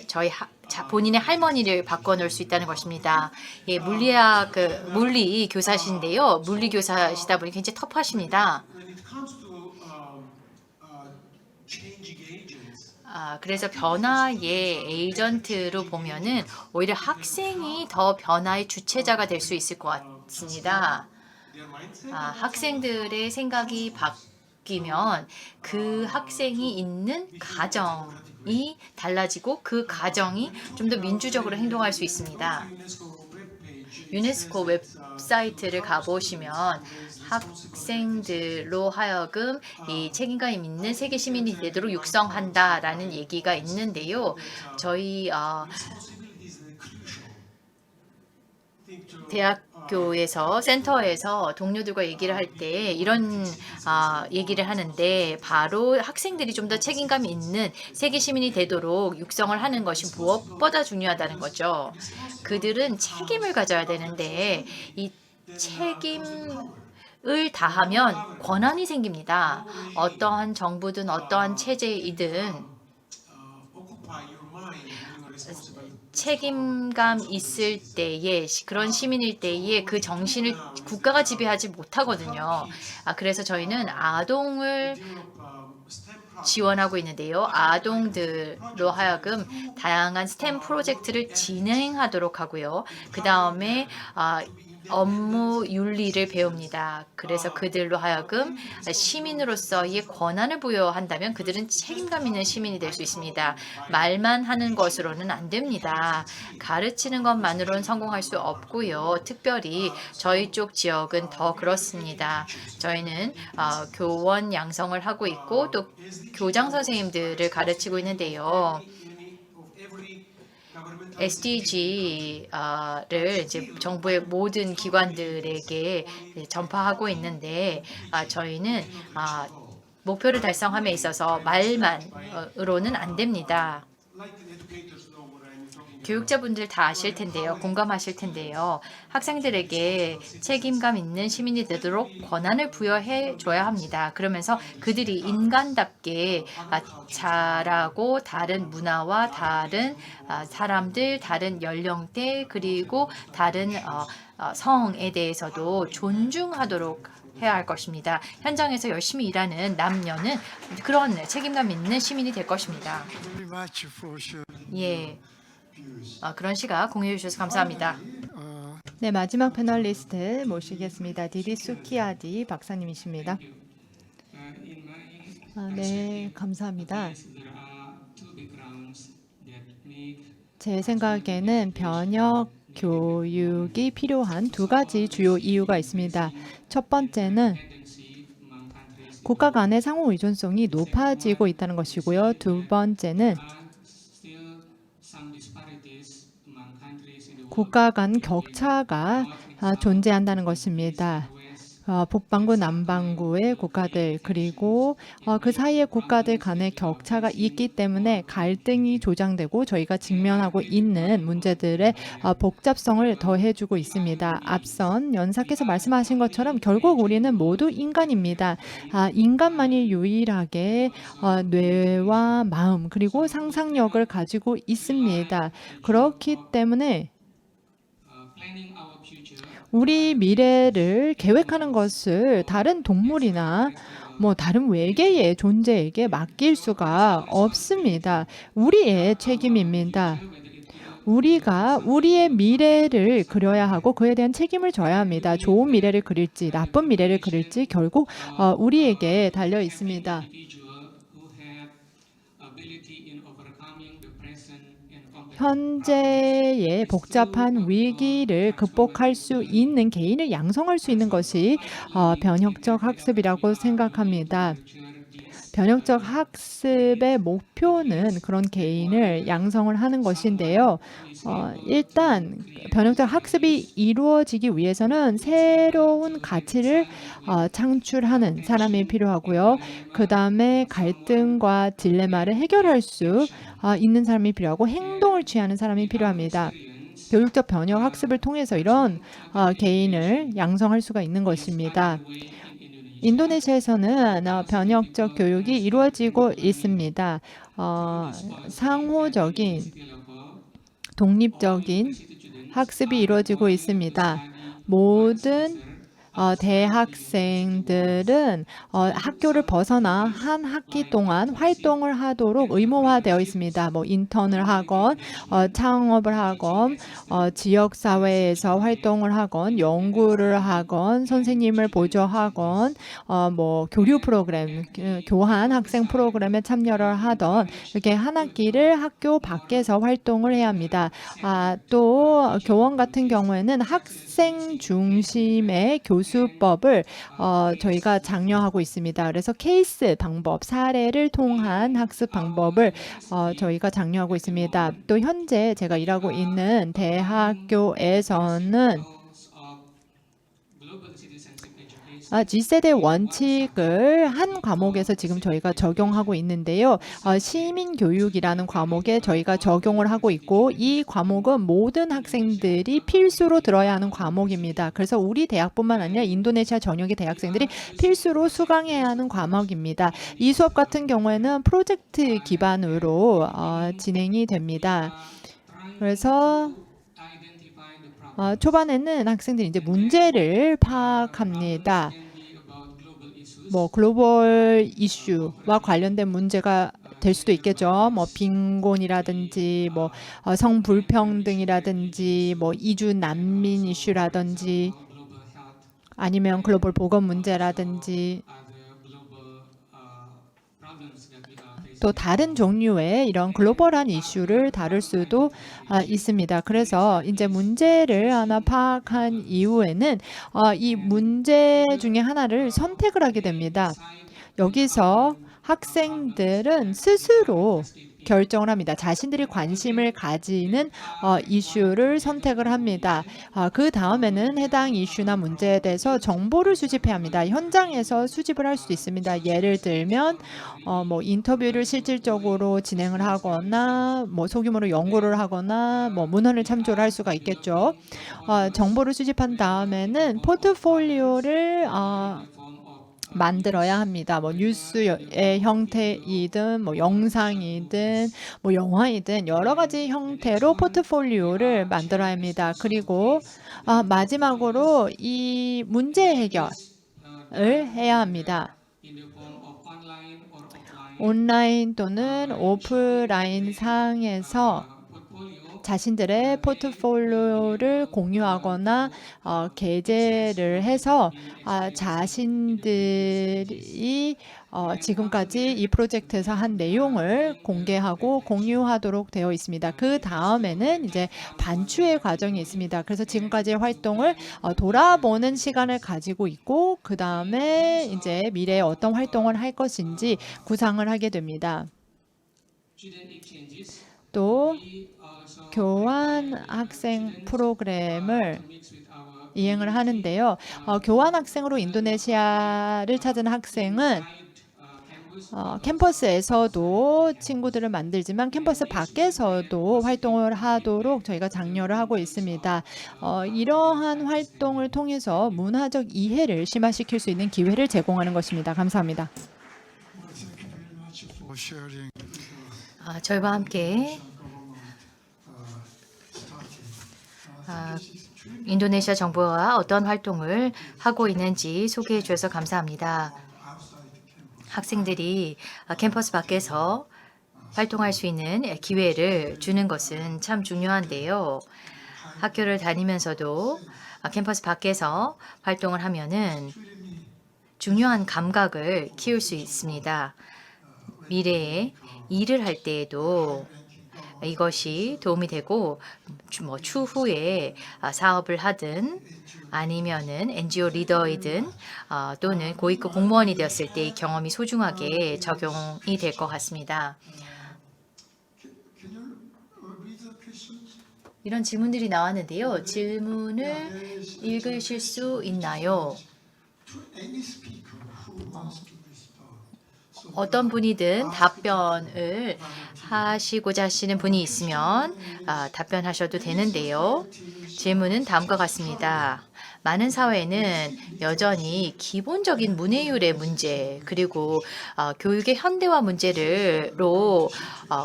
본인의 할머니를 바꿔놓을 수 있다는 것입니다. 예, 물리 교사신데요. 물리 교사시다 보니 굉장히 터프하십니다. When it comes to changing agents, 그래서 변화의 에이전트로 보면은 오히려 학생이 더 변화의 주체자가 될 수 있을 것 같습니다. their mindset, 학생들의 생각이 바뀌면 그 학생이 있는 가정이 달라지고 그 가정이 좀 더 민주적으로 행동할 수 있습니다. UNESCO webpage, 유네스코 웹사이트를 가보시면 학생들로 하여금 이 책임감 있는 세계 시민이 되도록 육성한다라는 얘기가 있는데요. 저희 responsibilities and inclusion. Think to 대학교에서 센터에서 동료들과 얘기를 할 때 이런 얘기를 하는데 바로 학생들이 좀 더 책임감 있는 세계 시민이 되도록 육성을 하는 것이 무엇보다 중요하다는 거죠. 그들은 책임을 가져야 되는데 이 책임을 다하면 권한이 생깁니다. 어떠한 정부든 어떠한 체제이든 occupy your mind during a responsibility. 책임감 있을 때에 그런 시민일 때에 그 정신을 국가가 지배하지 못하거든요. 그래서 저희는 아동을 Develop STEM projects. 지원하고 있는데요. 아동들로 하여금 다양한 스템 프로젝트를 진행하도록 하고요. 그 다음에 업무 윤리를 배웁니다. 그래서 그들로 하여금 시민으로서의 권한을 부여한다면 그들은 책임감 있는 시민이 될 수 있습니다. 말만 하는 것으로는 안 됩니다. 가르치는 것만으로는 성공할 수 없고요. 특별히 저희 쪽 지역은 더 그렇습니다. 저희는 교원 양성을 하고 있고 또 교장 선생님들을 가르치고 있는데요. SDG를 이제 정부의 모든 기관들에게 전파하고 있는데 저희는 목표를 달성함에 있어서 말만으로는 안 됩니다. Like the educators know what I'm talking about. 교육자분들 다 아실 텐데요. 공감하실 텐데요. 학생들에게 책임감 있는 시민이 되도록 권한을 부여해 줘야 합니다. 그러면서 그들이 인간답게 자라고 다른 문화와 다른 사람들, 다른 연령대 그리고 다른 성에 대해서도 존중하도록 해야 할 것입니다. 현장에서 열심히 일하는 남녀는 그런 책임감 있는 시민이 될 것입니다. Very much for sharing. 예. 그런 시각 공유해 주셔서 감사합니다. 네, 마지막 패널리스트 모시겠습니다. 디디 수키아디 박사님이십니다. 네, 감사합니다. 제 생각에는 변혁 교육이 필요한 두 가지 주요 이유가 있습니다. 첫 번째는 국가 간의 상호 의존성이 높아지고 있다는 것이고요. 두 번째는 국가 간 격차가 존재한다는 것입니다. 북반구, 남반구의 국가들 그리고 그 사이의 국가들 간의 격차가 있기 때문에 갈등이 조장되고 저희가 직면하고 있는 문제들의 복잡성을 더해주고 있습니다. 앞선 연사께서 말씀하신 것처럼 결국 우리는 모두 인간입니다. 인간만이 유일하게 뇌와 마음 그리고 상상력을 가지고 있습니다. 그렇기 때문에 우리 미래를 계획하는 것을 다른 동물이나 다른 외계의 존재에게 맡길 수가 없습니다. 우리의 책임입니다. 우리가 우리의 미래를 그려야 하고 그에 대한 책임을 져야 합니다. 좋은 미래를 그릴지 나쁜 미래를 그릴지 결국 우리에게 달려 있습니다. 현재의 복잡한 위기를 극복할 수 있는 개인을 양성할 수 있는 것이 변혁적 학습이라고 생각합니다. 변혁적 학습의 목표는 그런 개인을 양성을 하는 것인데요. 일단 변혁적 학습이 이루어지기 위해서는 새로운 가치를 창출하는 사람이 필요하고요. 그 다음에 갈등과 딜레마를 해결할 수 있는 사람이 필요하고 행동을 취하는 사람이 필요합니다. 교육적 변혁 학습을 통해서 이런 개인을 양성할 수가 있는 것입니다. 인도네시아에서는 변혁적 교육이 이루어지고 있습니다. 상호적인 독립적인 학습이 이루어지고 있습니다. 모든 대학생들은 학교를 벗어나 한 학기 동안 활동을 하도록 의무화되어 있습니다. 인턴을 하건, 창업을 하건, 지역사회에서 활동을 하건, 연구를 하건, 선생님을 보조하건, 교류 프로그램, 교환 학생 프로그램에 참여를 하던 이렇게 한 학기를 학교 밖에서 활동을 해야 합니다. 또 교원 같은 경우에는 학생 중심의 교수법을 저희가 장려하고 있습니다. 그래서 케이스 방법, 사례를 통한 학습 방법을 저희가 장려하고 있습니다. 또 현재 제가 일하고 있는 대학교에서는 G세대 원칙을 한 과목에서 지금 저희가 적용하고 있는데요. 시민교육이라는 과목에 저희가 적용을 하고 있고 이 과목은 모든 학생들이 필수로 들어야 하는 과목입니다. 그래서 우리 대학뿐만 아니라 인도네시아 전역의 대학생들이 필수로 수강해야 하는 과목입니다. 이 수업 같은 경우에는 프로젝트 기반으로 진행이 됩니다. 그래서 초반에는 학생들이 이제 문제를 파악합니다. 글로벌 이슈와 관련된 문제가 될 수도 있겠죠. 빈곤이라든지, 성불평등이라든지, 이주 난민 이슈라든지, 아니면 글로벌 보건 문제라든지, 또 다른 종류의 이런 글로벌한 이슈를 다룰 수도 있습니다. 그래서 이제 문제를 하나 파악한 이후에는 이 문제 중에 하나를 선택을 하게 됩니다. 여기서 학생들은 스스로 결정을 합니다. 자신들이 관심을 가지는 이슈를 선택을 합니다. 그 다음에는 해당 이슈나 문제에 대해서 정보를 수집해야 합니다. 현장에서 수집을 할 수도 있습니다. 예를 들면 인터뷰를 실질적으로 진행을 하거나 소규모로 연구를 하거나 문헌을 참조를 할 수가 있겠죠. 정보를 수집한 다음에는 포트폴리오를 만들어야 합니다. 뉴스의 형태이든 영상이든 영화이든 여러 가지 형태로 포트폴리오를 만들어야 합니다. 그리고 마지막으로 이 문제 해결을 해야 합니다. 온라인 또는 오프라인 상에서 자신들의 포트폴리오를 공유하거나 게재를 해서 자신들이 지금까지 이 프로젝트에서 한 내용을 공개하고 공유하도록 되어 있습니다. 그 다음에는 이제 반추의 과정이 있습니다. 그래서 지금까지의 활동을 돌아보는 시간을 가지고 있고 그 다음에 이제 미래에 어떤 활동을 할 것인지 구상을 하게 됩니다. 또 교환 학생 프로그램을 이행을 하는데요. 교환 학생으로 인도네시아를 찾은 학생은 캠퍼스에서도 친구들을 만들지만 캠퍼스 밖에서도 활동을 하도록 저희가 장려를 하고 있습니다. 이러한 활동을 통해서 문화적 이해를 심화시킬 수 있는 기회를 제공하는 것입니다. 감사합니다. for sharing 저희와 함께 인도네시아 정부와 어떤 활동을 하고 있는지 소개해 주셔서 감사합니다. 학생들이 캠퍼스 밖에서 활동할 수 있는 기회를 주는 것은 참 중요한데요. 학교를 다니면서도 캠퍼스 밖에서 활동을 하면은 중요한 감각을 키울 수 있습니다. 미래에 일을 할 때에도 이것이 도움이 되고 추후에 사업을 하든 아니면은 NGO 리더이든 또는 고위급 공무원이 되었을 때 이 경험이 소중하게 적용이 될 것 같습니다. can you read the questions? 이런 질문들이 나왔는데요. 질문을 읽으실 수 있나요? To any speaker who wants to respond. 어떤 분이든 답변을 하시고자 하시는 분이 있으면 답변하셔도 되는데요. 질문은 다음과 같습니다. 많은 사회는 여전히 기본적인 문해율의 문제 그리고 교육의 현대화 문제로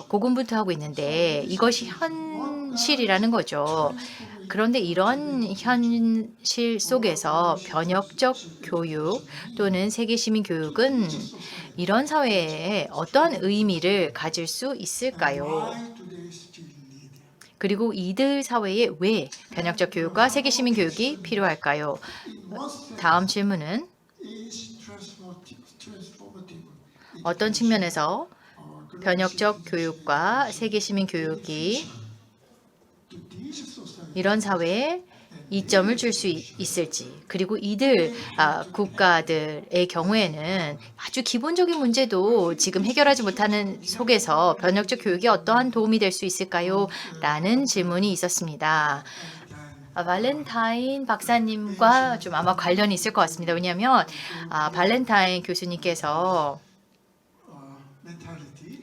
고군분투하고 있는데 이것이 현실이라는 거죠. 그런데 이런 현실 속에서 변혁적 교육 또는 세계 시민 교육은 이런 사회에 어떠한 의미를 가질 수 있을까요? Why do they still need it? 그리고 이들 사회에 왜 변혁적 교육과 세계 시민 교육이 필요할까요? In what sense 다음 질문은 is transformative? 어떤 측면에서 변혁적 교육과 세계 시민 교육이 To these societies, 이런 사회에 이점을 줄 수 있을지 그리고 이들 국가들의 경우에는 아주 기본적인 문제도 지금 해결하지 못하는 속에서 변혁적 교육이 어떠한 도움이 될 수 있을까요? 라는 질문이 있었습니다. 발렌타인 박사님과 좀 아마 관련이 있을 것 같습니다. 왜냐하면 발렌타인 교수님께서 mentality.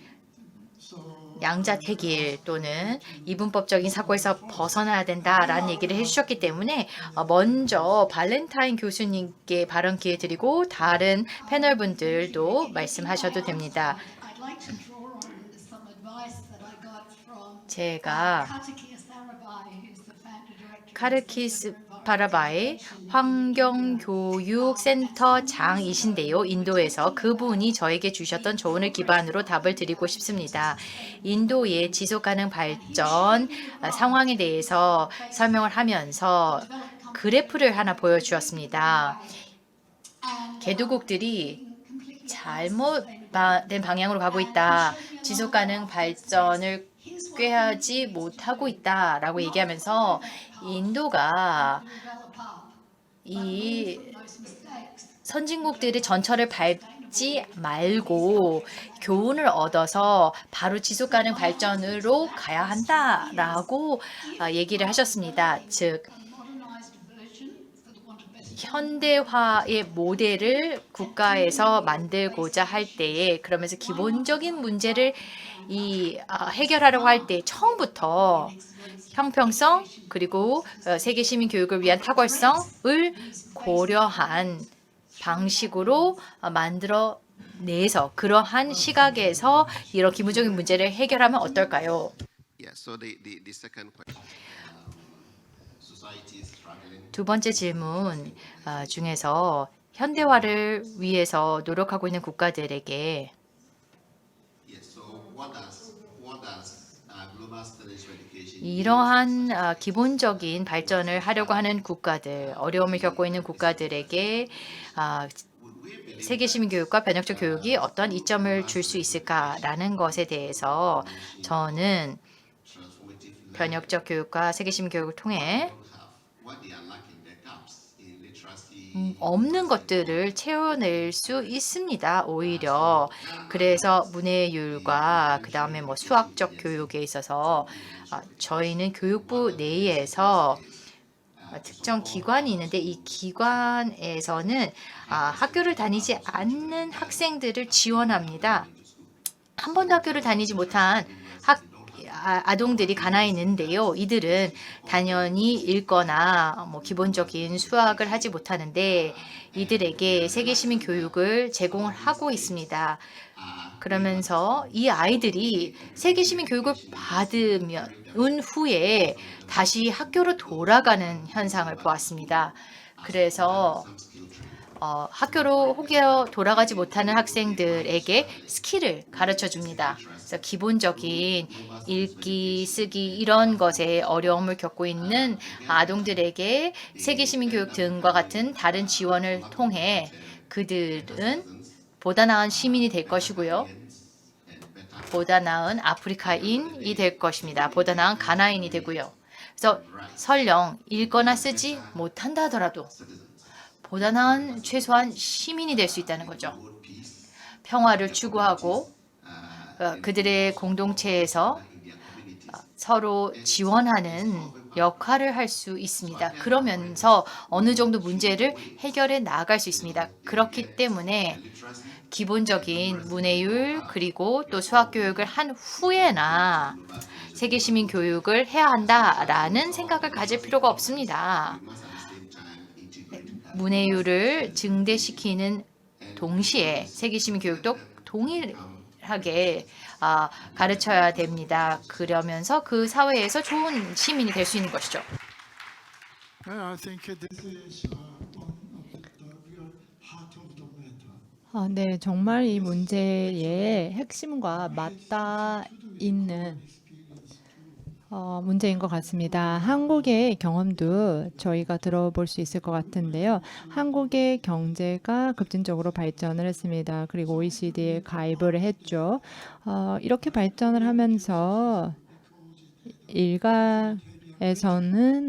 So 양자택일 또는 이분법적인 사고에서 벗어나야 된다라는 얘기를 해주셨기 때문에 먼저 발렌타인 교수님께 발언 기회 드리고 다른 패널 분들도 말씀하셔도 됩니다. I'd like to draw on some advice that I got from 제가 Katakis Arabai, who's the founder director. 카르키스 파라바의 환경교육센터장이신데요. 인도에서 그분이 저에게 주셨던 조언을 기반으로 답을 드리고 싶습니다. 인도의 지속가능 발전 상황에 대해서 설명을 하면서 그래프를 하나 보여주었습니다. 개도국들이 잘못된 방향으로 가고 있다. 지속가능 발전을 꾀하지 못하고 있다라고 얘기하면서 인도가 이 선진국들의 전철을 밟지 말고 교훈을 얻어서 바로 지속가능 발전으로 가야 한다라고 얘기를 하셨습니다. 즉 현대화의 모델을 국가에서 만들고자 할 때에 그러면서 기본적인 문제를 해결하려고 할 때 처음부터 형평성 그리고 세계 시민 교육을 위한 탁월성을 고려한 방식으로 만들어내서 그러한 시각에서 이런 기본적인 문제를 해결하면 어떨까요? Yeah, so the second question, society is struggling. 두 번째 질문 중에서 현대화를 위해서 노력하고 있는 국가들에게 Yes, so what does global studies for education 이러한 기본적인 발전을 하려고 하는 국가들, 어려움을 겪고 있는 국가들에게 세계 시민 교육과 변혁적 교육이 어떤 이점을 줄 수 있을까라는 것에 대해서 저는 transformative learning 변혁적 교육과 세계 시민 교육을 통해 have? What they are lacking, the gaps in literacy. 없는 것들을 채워낼 수 있습니다. 오히려 그래서 문해율과 그 다음에 수학적 교육에 있어서 저희는 교육부 내에서 특정 기관이 있는데 이 기관에서는 학교를 다니지 않는 학생들을 지원합니다. 한 번도 학교를 다니지 못한 아동들이 가나에 있는데요. 이들은 당연히 읽거나 기본적인 수학을 하지 못하는데 이들에게 세계시민 교육을 제공을 하고 있습니다. 그러면서 이 아이들이 세계시민 교육을 받으면 후에 다시 학교로 돌아가는 현상을 보았습니다. 그래서 학교로 혹여 돌아가지 못하는 학생들에게 스킬을 가르쳐 줍니다. 그래서 기본적인 읽기, 쓰기 이런 것에 어려움을 겪고 있는 아동들에게 세계시민 교육 등과 같은 다른 지원을 통해 그들은 보다 나은 시민이 될 것이고요. 보다 나은 아프리카인이 될 것입니다. 보다 나은 가나인이 되고요. 그래서 설령 읽거나 쓰지 못한다 하더라도 보다 나은 최소한 시민이 될 수 있다는 거죠. 평화를 추구하고 그들의 공동체에서 서로 지원하는 역할을 할 수 있습니다. 그러면서 어느 정도 문제를 해결해 나갈 수 있습니다. 그렇기 때문에 기본적인 문해율 그리고 또 수학 교육을 한 후에나 세계시민 교육을 해야 한다라는 생각을 가질 필요가 없습니다. 문해율을 증대시키는 동시에 세계시민 교육도 동일하게 가르쳐야 됩니다. 그러면서 그 사회에서 좋은 시민이 될 수 있는 것이죠. I think this is one of the real heart of the matter. 네, 정말 이 문제의 핵심과 맞닿아 있는 문제인 것 같습니다. 한국의 경험도 저희가 들어볼 수 있을 것 같은데요. 한국의 경제가 급진적으로 발전을 했습니다. 그리고 OECD에 가입을 했죠. 이렇게 발전을 하면서 일각에서는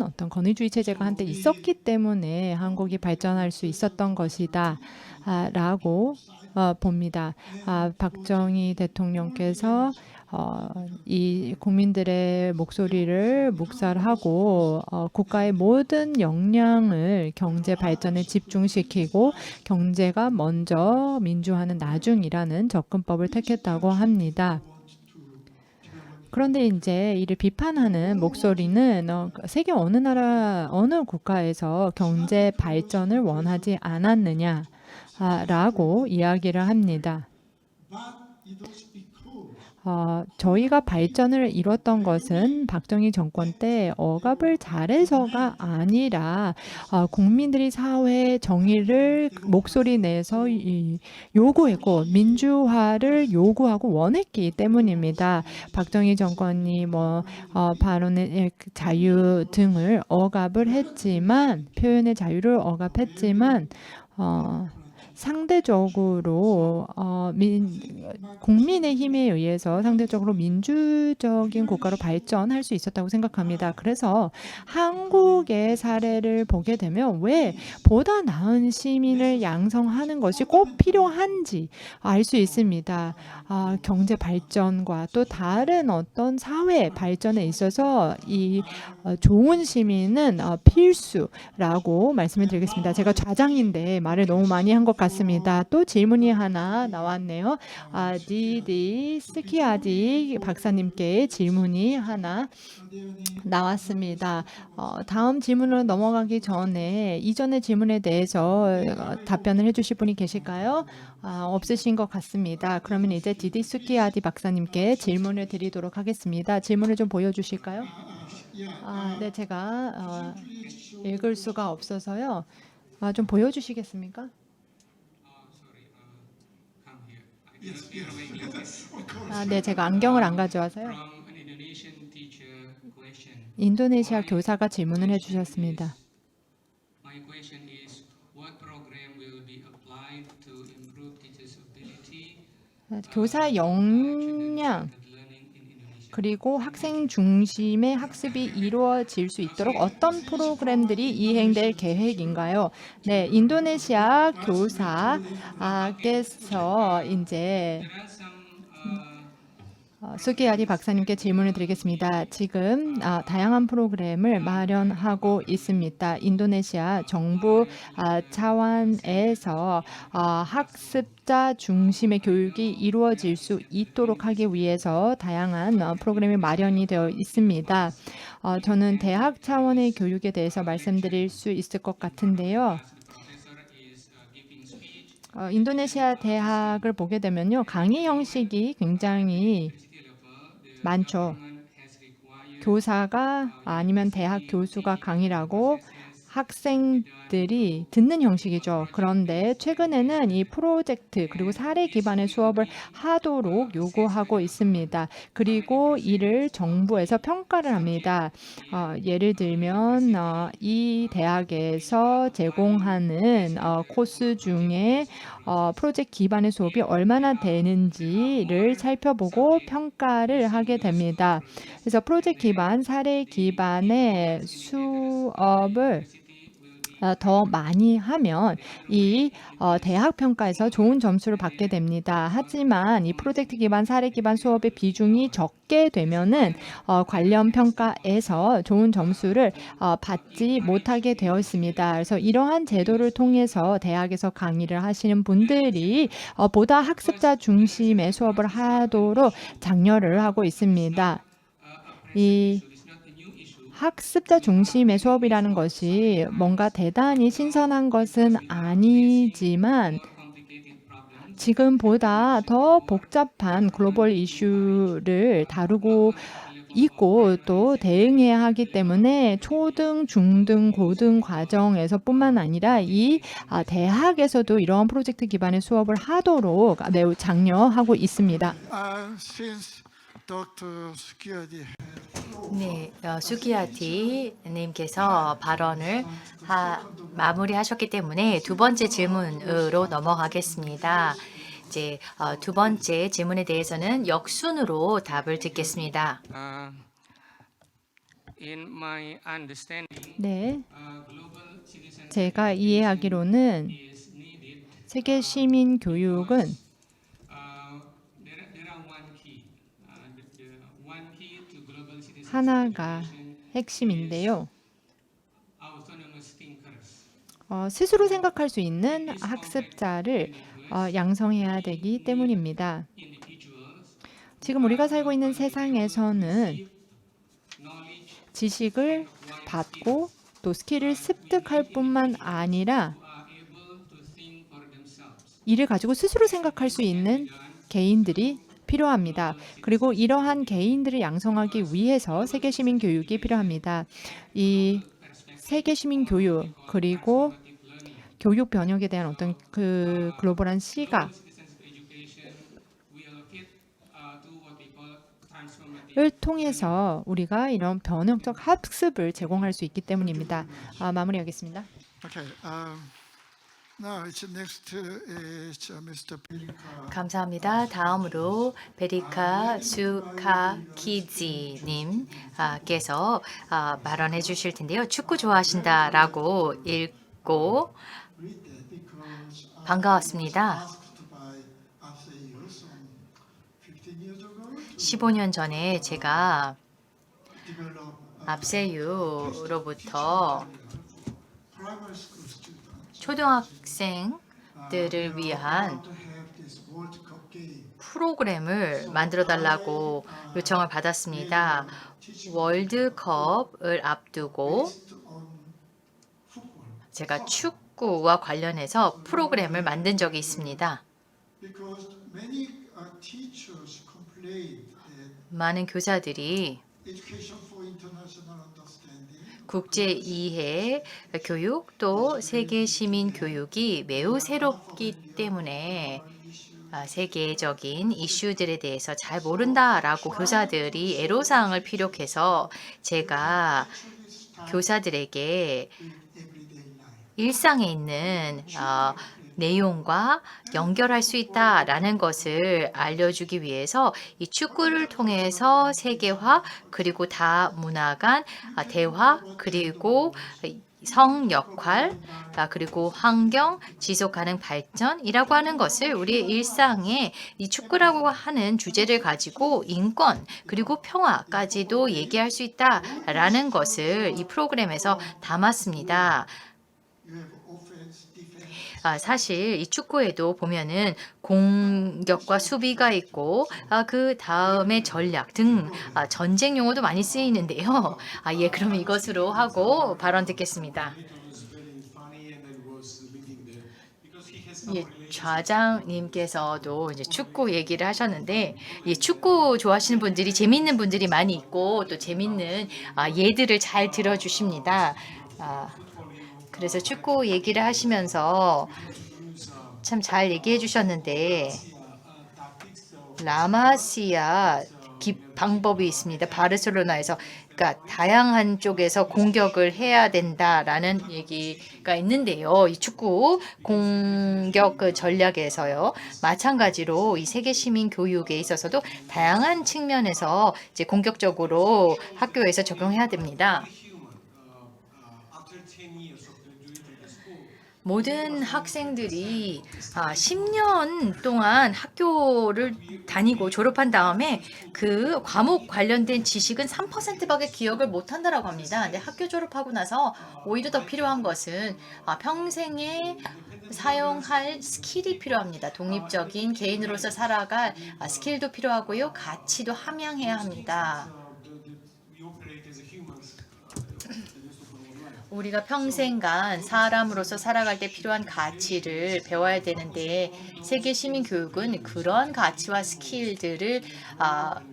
어떤 권위주의 체제가 한때 있었기 때문에 한국이 발전할 수 있었던 것이다 라고 봅니다. 박정희 대통령께서 이 국민들의 목소리를 묵살하고 국가의 모든 역량을 경제 발전에 집중시키고 경제가 먼저 민주화는 나중이라는 접근법을 택했다고 합니다. 그런데 이제 이를 비판하는 목소리는 세계 어느 나라, 어느 국가에서 경제 발전을 원하지 않았느냐라고 이야기를 합니다. 저희가 발전을 이뤘던 것은 박정희 정권 때 억압을 잘해서가 아니라 국민들이 사회 정의를 목소리 내서 요구했고 민주화를 요구하고 원했기 때문입니다. 박정희 정권이 발언의 자유 등을 억압을 했지만 표현의 자유를 억압했지만 상대적으로 국민의 힘에 의해서 상대적으로 민주적인 국가로 발전할 수 있었다고 생각합니다. 그래서 한국의 사례를 보게 되면 왜 보다 나은 시민을 양성하는 것이 꼭 필요한지 알 수 있습니다. 경제 발전과 또 다른 어떤 사회 발전에 있어서 이 좋은 시민은 필수라고 말씀을 드리겠습니다. 제가 좌장인데 말을 너무 많이 한 것 같습니다. 또 질문이 하나 나왔네요. 디디 스키아디 박사님께 질문이 하나 나왔습니다. 다음 질문으로 넘어가기 전에 이전의 질문에 대해서 답변을 해주실 분이 계실까요? 없으신 것 같습니다. 그러면 이제 디디 스키아디 박사님께 질문을 드리도록 하겠습니다. 질문을 좀 보여주실까요? 네, 제가 읽을 수가 없어서요. 좀 보여주시겠습니까? 네, 제가 안경을 안 가져와서요. 인도네시아 교사가 질문을 해주셨습니다. 교사 역량 그리고 학생 중심의 학습이 이루어질 수 있도록 어떤 프로그램들이 이행될 계획인가요? 네, 인도네시아 교사께서 이제 수기아리 박사님께 질문을 드리겠습니다. 지금 다양한 프로그램을 마련하고 있습니다. 인도네시아 정부 차원에서 학습자 중심의 교육이 이루어질 수 있도록 하기 위해서 다양한 프로그램이 마련이 되어 있습니다. 저는 대학 차원의 교육에 대해서 말씀드릴 수 있을 것 같은데요. 인도네시아 대학을 보게 되면요, 강의 형식이 굉장히 많죠. 교사가 아니면 대학 교수가 강의를 하고 학생들이 듣는 형식이죠. 그런데 최근에는 이 프로젝트 그리고 사례 기반의 수업을 하도록 요구하고 있습니다. 그리고 이를 정부에서 평가를 합니다. 예를 들면 이 대학에서 제공하는 코스 중에 프로젝트 기반의 수업이 얼마나 되는지를 살펴보고 평가를 하게 됩니다. 그래서 프로젝트 기반, 사례 기반의 수업을 더 많이 하면 이 대학 평가에서 좋은 점수를 받게 됩니다. 하지만 이 프로젝트 기반, 사례 기반 수업의 비중이 적게 되면은 관련 평가에서 좋은 점수를 받지 못하게 되어 있습니다. 그래서 이러한 제도를 통해서 대학에서 강의를 하시는 분들이 보다 학습자 중심의 수업을 하도록 장려를 하고 있습니다. 이 학습자 중심의 수업이라는 것이 뭔가 대단히 신선한 것은 아니지만 지금보다 더 복잡한 글로벌 이슈를 다루고 있고 또 대응해야 하기 때문에 초등, 중등, 고등 과정에서뿐만 아니라 이 대학에서도 이러한 프로젝트 기반의 수업을 하도록 매우 장려하고 있습니다. Since Dr. Sukiati 네, 수기아티 님께서 발언을 마무리하셨기 때문에 두 번째 질문으로 넘어가겠습니다. 이제 두 번째 질문에 대해서는 역순으로 답을 듣겠습니다. In my understanding, 네, 제가 이해하기로는 세계 시민 교육은 there are one key. The one key to global citizenship 하나가 핵심인데요. autonomous thinkers. 스스로 생각할 수 있는 학습자를 양성해야 되기 때문입니다. 지금 우리가 살고 있는 세상에서는 지식을 받고 또 스킬을 습득할 뿐만 아니라 이를 가지고 스스로 생각할 수 있는 개인들이 필요합니다. 그리고 이러한 개인들을 양성하기 위해서 세계 시민 교육이 필요합니다. 이 세계 시민 교육 그리고 교육 변혁에 대한 어떤 그 글로벌한 시각을 통해서 우리가 이런 변혁적 학습을 제공할 수 있기 때문입니다. 마무리하겠습니다. Okay. Now it's next is Mr. Pelika. 감사합니다. 다음으로 베리카 수카키지 님께서 발언해 주실 텐데요. 축구 좋아하신다라고 읽고 Read that because I 반가웠습니다. was asked by ASEU some 15 years ago 15년 전에 제가 develop 압세유로부터 primary school students 초등학생들을 위한 to have this World Cup game. 프로그램을 만들어 달라고 요청을 받았습니다. 월드컵을 앞두고 Based on football. 제가 축구와 관련해서 프로그램을 만든 적이 있습니다. Because many teachers complained that 많은 교사들이 education for international understanding 국제 이해 교육 또 세계 시민 교육이 매우 새롭기 때문에 세계적인 이슈들에 대해서 잘 모른다라고 교사들이 애로사항을 피력해서 제가 교사들에게 everyday life. 일상에 있는 내용과 연결할 수 있다라는 것을 알려주기 위해서 이 축구를 통해서 세계화 그리고 다문화 간 대화 그리고 성 역할, 그리고 환경, 지속 가능 발전이라고 하는 것을 우리의 일상에 이 축구라고 하는 주제를 가지고 인권 그리고 평화까지도 얘기할 수 있다라는 것을 이 프로그램에서 담았습니다. You have offense, defense. 사실 이 축구에도 보면은 공격과 수비가 있고 그 다음에 전략 등 전쟁 용어도 많이 쓰이는데요. 예, 그럼 이것으로 하고 발언 듣겠습니다. It was very funny and I was reading there because he has some 예, relations. 좌장님께서도 이제 축구 얘기를 하셨는데, 이 축구 좋아하시는 분들이 재밌는 분들이 많이 있고 또 재밌는 예들을 잘 들어주십니다. 그래서 축구 얘기를 하시면서 참 잘 얘기해 주셨는데 라마시아 방법이 있습니다. 바르셀로나에서 그러니까 다양한 쪽에서 공격을 해야 된다라는 얘기가 있는데요. 이 축구 공격 그 전략에서요. 마찬가지로 이 세계 시민 교육에 있어서도 다양한 측면에서 이제 공격적으로 학교에서 적용해야 됩니다. After 10 years of graduating the school, 모든 학생들이 10년 동안 학교를 다니고 졸업한 다음에 그 과목 관련된 지식은 3%밖에 기억을 못한다라고 합니다. 근데 학교 졸업하고 나서 오히려 더 필요한 것은 평생에 사용할 스킬이 필요합니다. 독립적인 개인으로서 살아갈 스킬도 필요하고요. 가치도 함양해야 합니다. we operate as a humans 우리가 평생간 사람으로서 살아갈 때 필요한 가치를 배워야 되는데 세계 시민 교육은 그런 가치와 스킬들을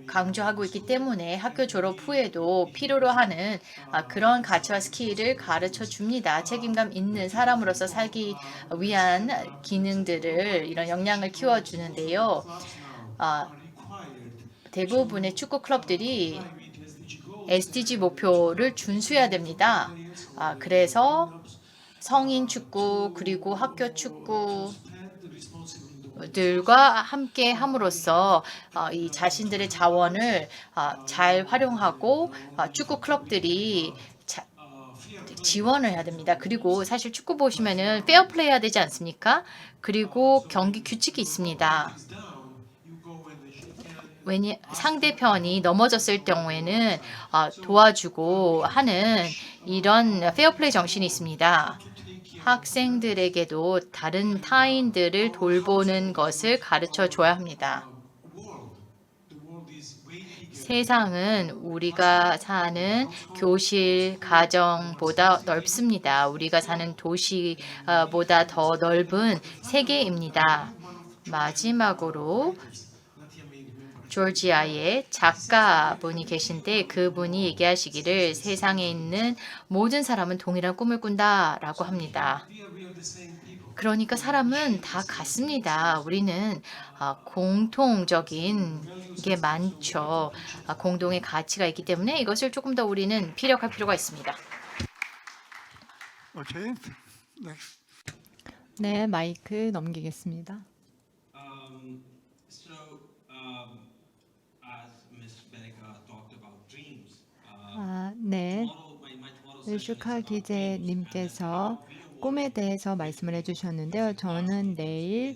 강조하고 있기 때문에 학교 졸업 후에도 필요로 하는 그런 가치와 스킬을 가르쳐 줍니다. 책임감 있는 사람으로서 살기 위한 기능들을 이런 역량을 키워주는데요. 대부분의 축구 클럽들이 SDG 목표를 준수해야 됩니다. 그래서 성인 축구 그리고 학교 축구들과 함께 함으로써 이 자신들의 자원을 잘 활용하고 축구 클럽들이 지원을 해야 됩니다. 그리고 사실 축구 보시면은 페어플레이 해야 되지 않습니까? 그리고 경기 규칙이 있습니다. 왜냐 상대편이 넘어졌을 경우에는 도와주고 하는 이런 페어플레이 정신이 있습니다. 학생들에게도 다른 타인들을 돌보는 것을 가르쳐 줘야 합니다. 세상은 우리가 사는 교실, 가정보다 넓습니다. 우리가 사는 도시보다 더 넓은 세계입니다. 마지막으로 조지아의 작가분이 계신데 그분이 얘기하시기를 세상에 있는 모든 사람은 동일한 꿈을 꾼다라고 합니다. 그러니까 사람은 다 같습니다. 우리는 공통적인 게 많죠. 공동의 가치가 있기 때문에 이것을 조금 더 우리는 피력할 필요가 있습니다. Okay. Next. 네, 마이크 넘기겠습니다. As Ms. Benica talked about dreams, 네. tomorrow my 슈카 기재님께서 꿈에 대해서 말씀을 해주셨는데요. 저는 내일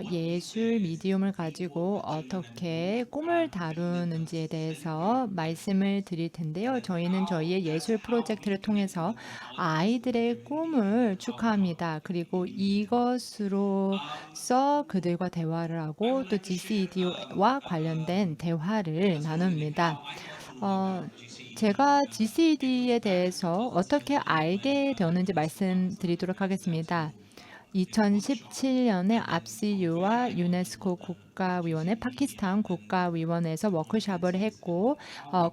예술 미디움을 가지고 어떻게 꿈을 다루는지에 대해서 말씀을 드릴 텐데요. 저희는 저희의 예술 프로젝트를 통해서 아이들의 꿈을 축하합니다. 그리고 이것으로서 그들과 대화를 하고 또 GCED와 관련된 대화를 나눕니다. 제가 GCED에 대해서 어떻게 알게 되었는지 말씀드리도록 하겠습니다. 2017년에 압시유와 유네스코 국가위원회, 파키스탄 국가위원회에서 워크숍을 했고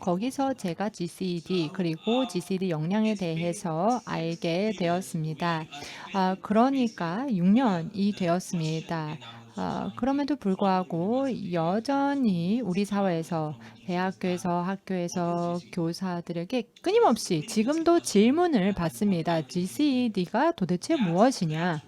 거기서 제가 GCED 그리고 GCED 역량에 대해서 알게 되었습니다. 그러니까 6년이 되었습니다. 그럼에도 불구하고 여전히 우리 사회에서 대학교에서 학교에서 교사들에게 끊임없이 지금도 질문을 받습니다. GCED가 도대체 무엇이냐?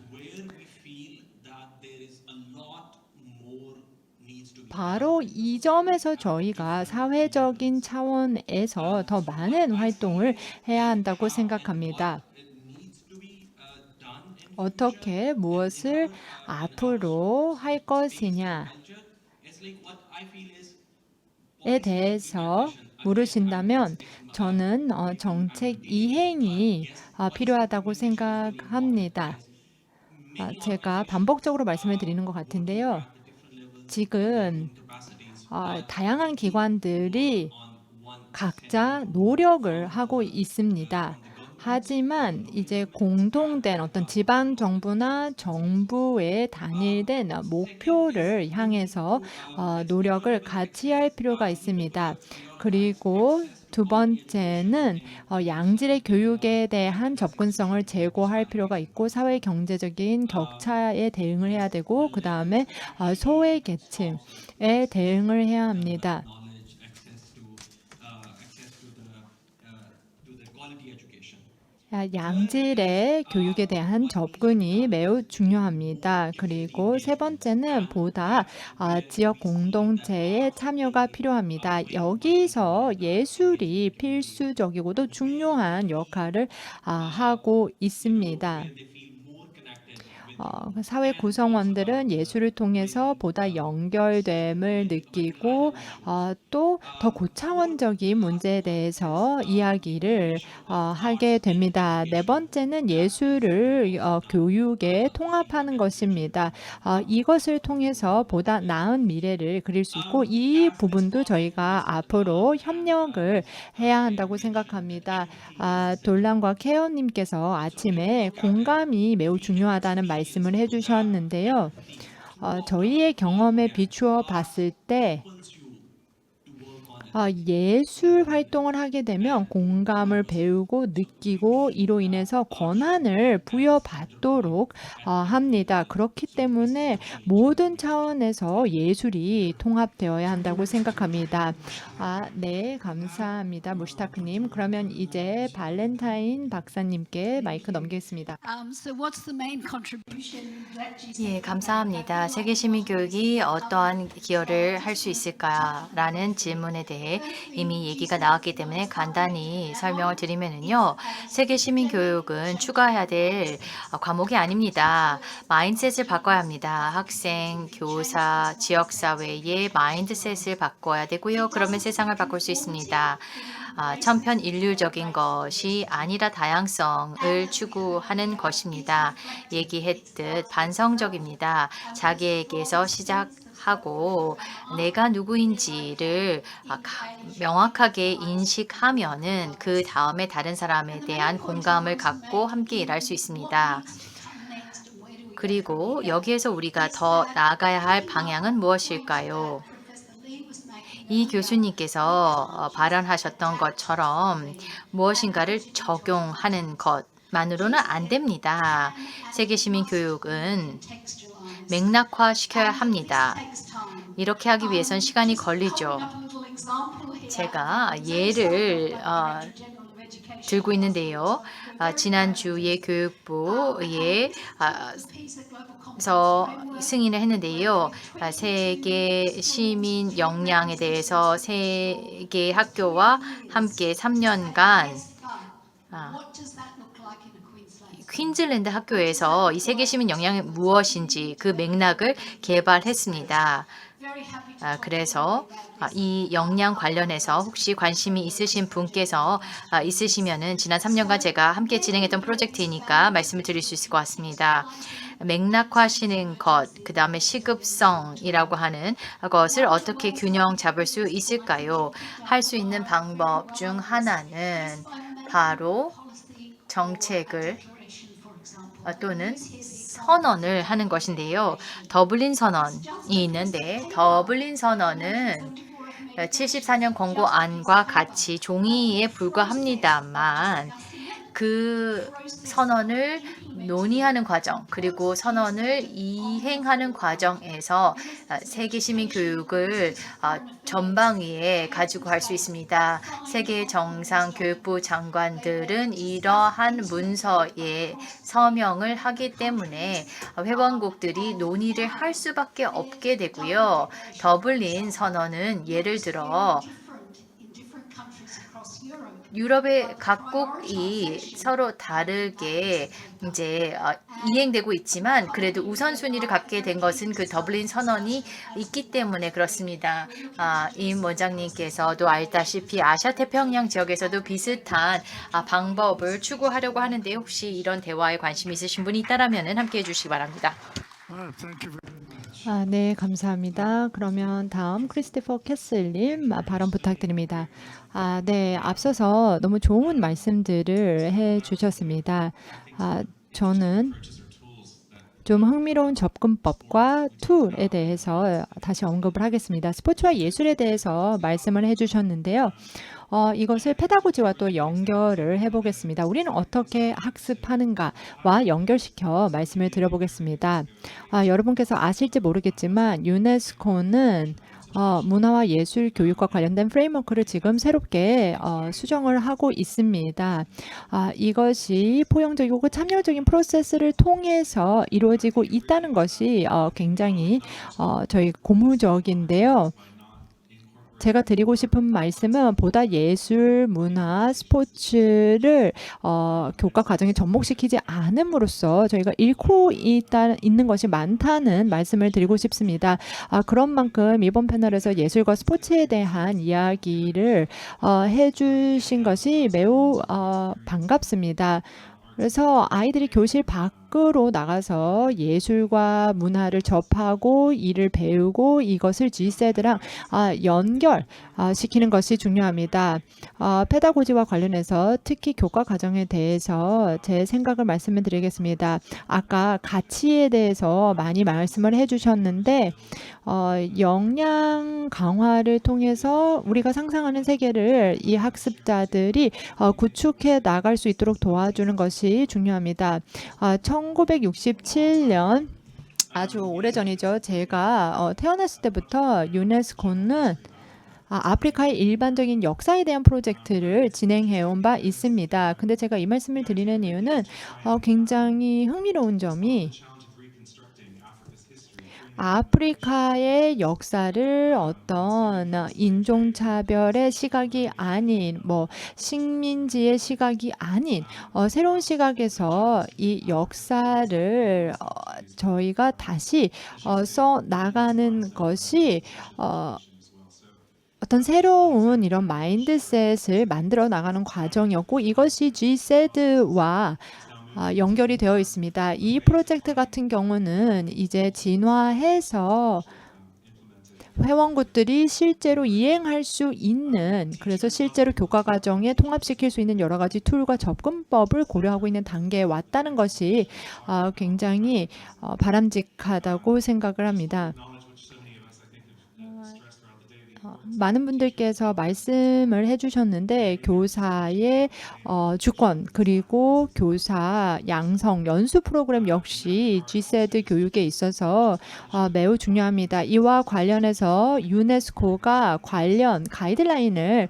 바로 이 점에서 저희가 사회적인 차원에서 더 많은 활동을 해야 한다고 생각합니다. 어떻게 무엇을 앞으로 할 것이냐에 It's like what I feel is 대해서 물으신다면 저는 정책 이행이 필요하다고 생각합니다. 제가 반복적으로 말씀을 드리는 것 같은데요. 지금 다양한 기관들이 각자 노력을 하고 있습니다. 하지만 이제 공동된 어떤 지방 정부나 정부의 단일된 목표를 향해서 노력을 같이 할 필요가 있습니다. 그리고 두 번째는 양질의 교육에 대한 접근성을 제고할 필요가 있고 사회 경제적인 격차에 대응을 해야 되고 그 다음에 소외 계층에 대응을 해야 합니다. knowledge, access to the quality education. 양질의 교육에 대한 접근이 매우 중요합니다. 그리고 세 번째는 보다 지역 공동체의 참여가 필요합니다. 여기서 예술이 필수적이고도 중요한 역할을 하고 있습니다. 사회 구성원들은 예술을 통해서 보다 연결됨을 느끼고 또 더 고차원적인 문제에 대해서 이야기를 하게 됩니다. 네 번째는 예술을 교육에 통합하는 것입니다. 이것을 통해서 보다 나은 미래를 그릴 수 있고 이 부분도 저희가 앞으로 협력을 해야 한다고 생각합니다. 돌랑과 케어님께서 아침에 공감이 매우 중요하다는 말씀을 해주셨는데요. 저희의 경험에 비추어 봤을 때 예술 활동을 하게 되면 공감을 배우고 느끼고 이로 인해서 권한을 부여받도록 합니다. 그렇기 때문에 모든 차원에서 예술이 통합되어야 한다고 생각합니다. 네, 감사합니다. 무시타크님. 그러면 이제 발렌타인 박사님께 마이크 넘기겠습니다. So what's the main contribution that Jesus 예, 감사합니다. 세계 시민 교육이 어떠한 기여를 할 수 있을까라는 질문에 대해 이미 얘기가 나왔기 때문에 간단히 설명을 드리면은요. 세계 시민 교육은 추가해야 될 과목이 아닙니다. 마인드셋을 바꿔야 합니다. 학생, 교사, 지역 사회의 마인드셋을 바꿔야 되고요. 그러면 세상을 바꿀 수 있습니다. 천편일률적인 것이 아니라 다양성을 추구하는 것입니다. 얘기했듯 반성적입니다. 자기에게서 시작하고 내가 누구인지를 명확하게 인식하면은 그 다음에 다른 사람에 대한 공감을 갖고 함께 일할 수 있습니다. 그리고 여기에서 우리가 더 나아가야 할 방향은 무엇일까요? 이 교수님께서 발언하셨던 것처럼 무엇인가를 적용하는 것만으로는 안 됩니다. 세계 시민 교육은 맥락화시켜야 합니다. 이렇게 하기 위해선 시간이 걸리죠. 제가 예를 들고 있는데요. 지난주에 교육부에 승인을 했는데요. 세계 시민 역량에 대해서 세계 학교와 함께 3년간 퀸즐랜드 학교에서 이 세계 시민 역량이 무엇인지 그 맥락을 개발했습니다. 그래서 이 역량 관련해서 혹시 관심이 있으신 분께서 있으시면은 지난 3년간 제가 함께 진행했던 프로젝트이니까 말씀을 드릴 수 있을 것 같습니다. 맥락화시는 것, 그 다음에 시급성이라고 하는 것을 어떻게 균형 잡을 수 있을까요? 할 수 있는 방법 중 하나는 바로 정책을 또는 선언을 하는 것인데요. 더블린 선언이 있는데 더블린 선언은 74년 권고안과 같이 종이에 불과합니다만 그 선언을 논의하는 과정 그리고 선언을 이행하는 과정에서 세계 시민 교육을 전방위에 가지고 갈 수 있습니다. 세계 정상 교육부 장관들은 이러한 문서에 서명을 하기 때문에 회원국들이 논의를 할 수밖에 없게 되고요. 더블린 선언은 예를 들어 유럽의 각국이 서로 다르게 이제 이행되고 있지만 그래도 우선순위를 갖게 된 것은 그 더블린 선언이 있기 때문에 그렇습니다. 임 원장님께서도 알다시피 아시아 태평양 지역에서도 비슷한 방법을 추구하려고 하는데 혹시 이런 대화에 관심 있으신 분이 있다라면 함께해 주시기 바랍니다. Thank you very much. 네, 감사합니다. 그러면 다음 크리스토퍼 캐슬님 발언 부탁드립니다. 네, 앞서서 너무 좋은 말씀들을 해주셨습니다. 저는 좀 흥미로운 접근법과 툴에 대해서 다시 언급을 하겠습니다. 스포츠와 예술에 대해서 말씀을 해주셨는데요. 이것을 페다고지와 또 연결을 해보겠습니다. 우리는 어떻게 학습하는가와 연결시켜 말씀을 드려보겠습니다. 여러분께서 아실지 모르겠지만 유네스코는 문화와 예술 교육과 관련된 프레임워크를 지금 새롭게 수정을 하고 있습니다. 이것이 포용적이고 참여적인 프로세스를 통해서 이루어지고 있다는 것이 굉장히 저희 고무적인데요. 제가 드리고 싶은 말씀은 보다 예술, 문화, 스포츠를 교과 과정에 접목시키지 않음으로써 저희가 잃고 있는 것이 많다는 말씀을 드리고 싶습니다. 그런 만큼 이번 패널에서 예술과 스포츠에 대한 이야기를 해주신 것이 매우 반갑습니다. 그래서 아이들이 교실 밖으로 나가서 예술과 문화를 접하고 이를 배우고 이것을 G세대랑 연결시키는 것이 중요합니다. 페다고지와 관련해서 특히 교과 과정에 대해서 제 생각을 말씀을 드리겠습니다. 아까 가치에 대해서 많이 말씀을 해주셨는데 역량 강화를 통해서 우리가 상상하는 세계를 이 학습자들이 구축해 나갈 수 있도록 도와주는 것이 중요합니다. 1967년 아주 오래전이죠. 제가 태어났을 때부터 유네스코는 아프리카의 일반적인 역사에 대한 프로젝트를 진행해온 바 있습니다. 근데 제가 이 말씀을 드리는 이유는 굉장히 흥미로운 점이 아프리카의 역사를 어떤 인종차별의 시각이 아닌 식민지의 시각이 아닌 새로운 시각에서 이 역사를 저희가 다시 써 나가는 것이 어떤 새로운 이런 마인드셋을 만들어 나가는 과정이었고 이것이 G세드와 연결이 되어 있습니다. 이 프로젝트 같은 경우는 이제 진화해서 회원국들이 실제로 이행할 수 있는 그래서 실제로 교과 과정에 통합시킬 수 있는 여러 가지 툴과 접근법을 고려하고 있는 단계에 왔다는 것이 굉장히 바람직하다고 생각을 합니다. 많은 분들께서 말씀을 해주셨는데 교사의 주권 그리고 교사 양성 연수 프로그램 역시 G세드 교육에 있어서 매우 중요합니다. 이와 관련해서 유네스코가 관련 가이드라인을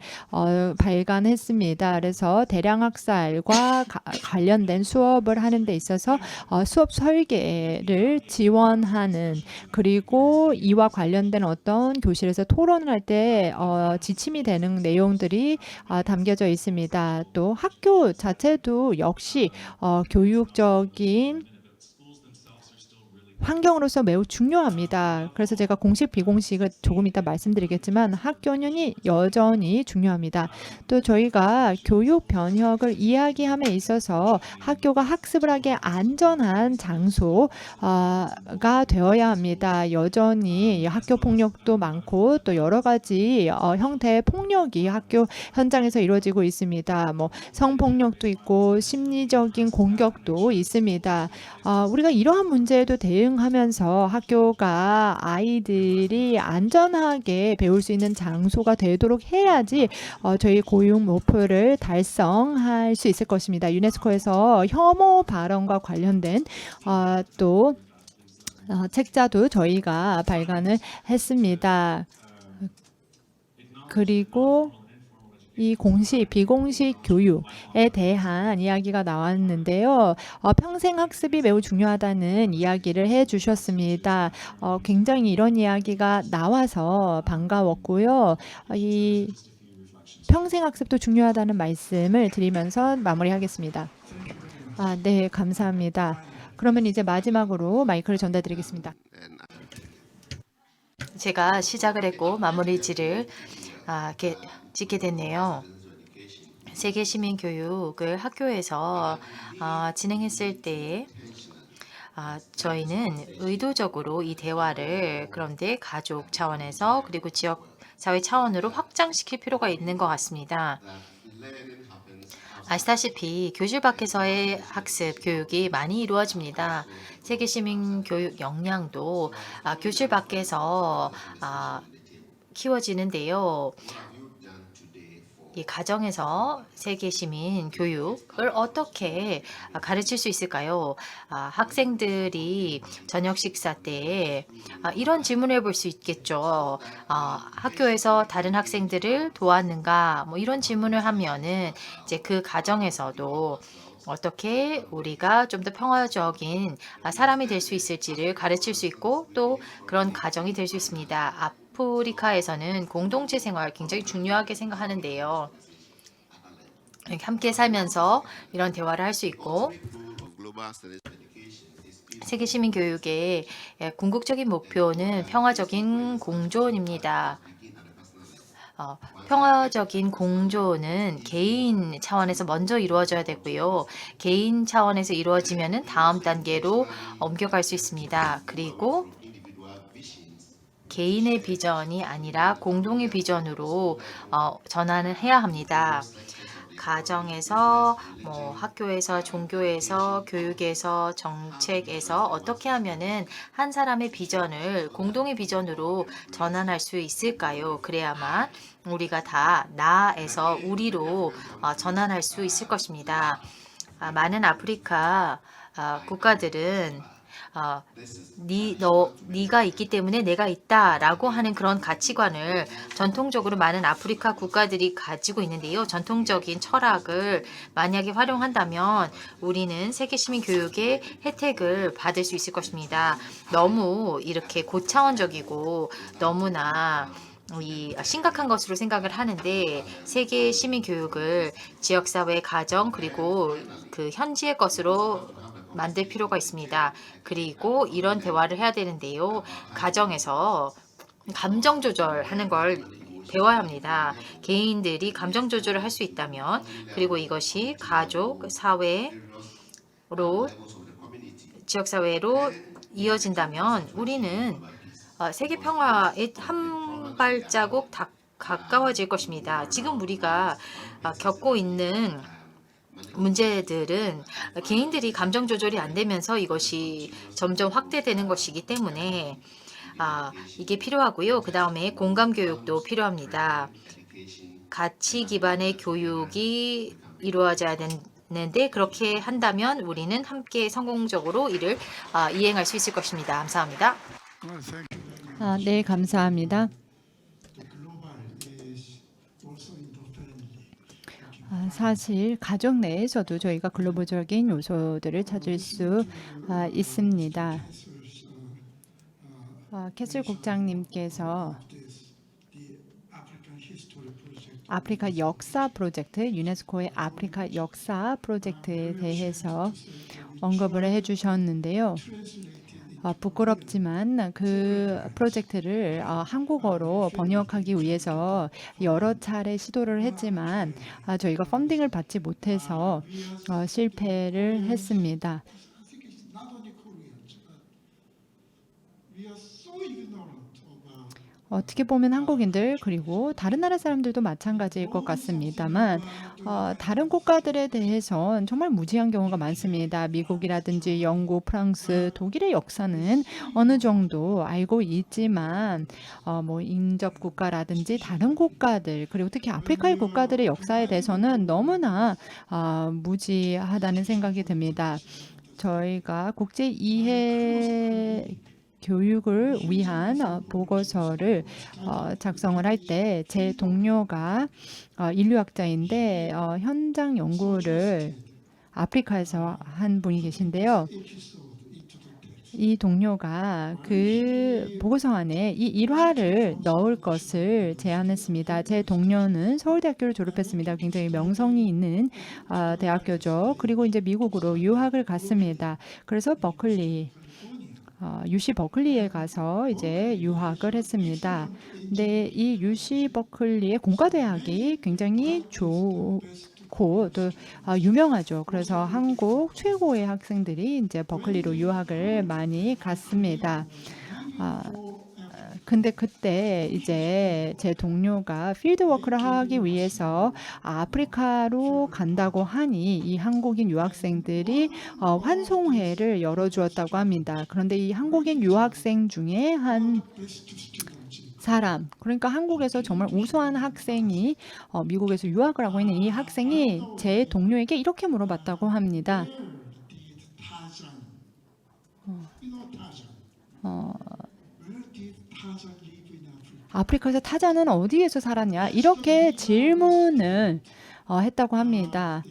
발간했습니다. 그래서 대량 학살과 관련된 수업을 하는 데 있어서 수업 설계를 지원하는 그리고 이와 관련된 어떤 교실에서 토론을 할 때 지침이 되는 내용들이 담겨져 있습니다. 또 학교 자체도 역시 교육적인 환경으로서 매우 중요합니다. 그래서 제가 공식 비공식을 조금 이따 말씀드리겠지만 학교는 여전히 중요합니다. 또 저희가 교육 변혁을 이야기함에 있어서 학교가 학습을 하기에 안전한 장소가 되어야 합니다. 여전히 학교 폭력도 많고 또 여러 가지 형태의 폭력이 학교 현장에서 이루어지고 있습니다. 성폭력도 있고 심리적인 공격도 있습니다. 우리가 이러한 문제에도 대응하면서 학교가 아이들이 안전하게 배울 수 있는 장소가 되도록 해야지 저희 고육 목표를 달성할 수 있을 것입니다. 유네스코에서 혐오 발언과 관련된 또 책자도 저희가 발간을 했습니다. 그리고 이 공식, 비공식 교육에 대한 이야기가 나왔는데요. 평생 학습이 매우 중요하다는 이야기를 해주셨습니다. 굉장히 이런 이야기가 나와서 반가웠고요. 이 평생 학습도 중요하다는 말씀을 드리면서 마무리하겠습니다. 네, 감사합니다. 그러면 이제 마지막으로 마이크를 전달드리겠습니다. 제가 시작을 했고 마무리지를 짓게 됐네요. 세계 시민 교육을 학교에서 진행했을 때 저희는 의도적으로 이 대화를 그런데 가족 차원에서 그리고 지역 사회 차원으로 확장시킬 필요가 있는 것 같습니다. 아시다시피 교실 밖에서의 학습, 교육이 많이 이루어집니다. 세계 시민 교육 역량도 교실 밖에서 키워지는데요. 이 가정에서 세계 시민 교육을 어떻게 가르칠 수 있을까요? 학생들이 저녁 식사 때에 이런 질문을 해볼 수 있겠죠. 학교에서 다른 학생들을 도왔는가? 뭐 이런 질문을 하면은 이제 그 가정에서도 어떻게 우리가 좀 더 평화적인 사람이 될 수 있을지를 가르칠 수 있고 또 그런 가정이 될 수 있습니다. 아프리카에서는 공동체 생활 굉장히 중요하게 생각하는데요. 이렇게 함께 살면서 이런 대화를 할 수 있고 세계 시민 교육의 궁극적인 목표는 평화적인 공존입니다. 평화적인 공존은 개인 차원에서 먼저 이루어져야 되고요. 개인 차원에서 이루어지면은 다음 단계로 옮겨갈 수 있습니다. 그리고 개인의 비전이 아니라 공동의 비전으로 전환을 해야 합니다. 가정에서, 학교에서, 종교에서, 교육에서, 정책에서 어떻게 하면은 한 사람의 비전을 공동의 비전으로 전환할 수 있을까요? 그래야만 우리가 다 나에서 우리로 전환할 수 있을 것입니다. 많은 아프리카 국가들은 네가 있기 때문에 내가 있다라고 하는 그런 가치관을 전통적으로 많은 아프리카 국가들이 가지고 있는데요. 전통적인 철학을 만약에 활용한다면 우리는 세계 시민 교육의 혜택을 받을 수 있을 것입니다. 너무 이렇게 고차원적이고 너무나 심각한 것으로 생각을 하는데 세계 시민 교육을 지역사회, 가정 그리고 그 현지의 것으로 만들 필요가 있습니다. 그리고 이런 대화를 해야 되는데요. 가정에서 감정 조절하는 걸 배워야 합니다. 개인들이 감정 조절을 할 수 있다면 그리고 이것이 가족, 사회로 지역사회로 이어진다면 우리는 세계 평화에 한 발자국 가까워질 것입니다. 지금 우리가 겪고 있는 문제들은 개인들이 감정 조절이 안 되면서 이것이 점점 확대되는 것이기 때문에 이게 필요하고요. 그 다음에 공감 교육도 필요합니다. 가치 기반의 교육이 이루어져야 되는데 그렇게 한다면 우리는 함께 성공적으로 이를 이행할 수 있을 것입니다. 감사합니다. Well, thank you very much. 네, 감사합니다. The global is also Indo-friendly. 사실 가정 내에서도 저희가 글로벌적인 요소들을 찾을 수 있습니다. 캐슬 국장님께서 The African History Project. 아프리카 역사 프로젝트, 유네스코의 아프리카 역사 프로젝트에 대해서 언급을 해주셨는데요. 부끄럽지만 그 프로젝트를 한국어로 번역하기 위해서 여러 차례 시도를 했지만 저희가 펀딩을 받지 못해서 실패를 했습니다. I think it's not only Koreans, but we are so ignorant about 어떻게 보면 한국인들 그리고 다른 나라 사람들도 마찬가지일 것 같습니다만 다른 국가들에 대해선 정말 무지한 경우가 많습니다. 미국이라든지 영국, 프랑스, 독일의 역사는 어느 정도 알고 있지만 인접 국가라든지 다른 국가들 그리고 특히 아프리카의 국가들의 역사에 대해서는 너무나 무지하다는 생각이 듭니다. 저희가 국제 이해 교육을 위한 보고서를 작성을 할 때 제 동료가 인류학자인데 현장 연구를 아프리카에서 한 분이 계신데요. 이 동료가 그 보고서 안에 이 일화를 넣을 것을 제안했습니다. 제 동료는 서울대학교를 졸업했습니다. 굉장히 명성이 있는 대학교죠. 그리고 이제 미국으로 유학을 갔습니다. 그래서 버클리 UC 버클리에 가서 이제 유학을 했습니다. 근데 이 UC 버클리의 공과대학이 굉장히 좋고 또 유명하죠. 그래서 한국 최고의 학생들이 이제 버클리로 유학을 많이 갔습니다. 근데 그때 이제 제 동료가 필드 워크를 하기 위해서 아프리카로 간다고 하니 이 한국인 유학생들이 환송회를 열어주었다고 합니다. 그런데 이 한국인 유학생 중에 한 사람, 그러니까 한국에서 정말 우수한 학생이 미국에서 유학을 하고 있는 이 학생이 제 동료에게 이렇게 물어봤다고 합니다. Tarzan. Tarzan. Where did Tarzan live in Africa? 아프리카에서 타자는 어디에서 살았냐? 이렇게 질문을 했다고 합니다.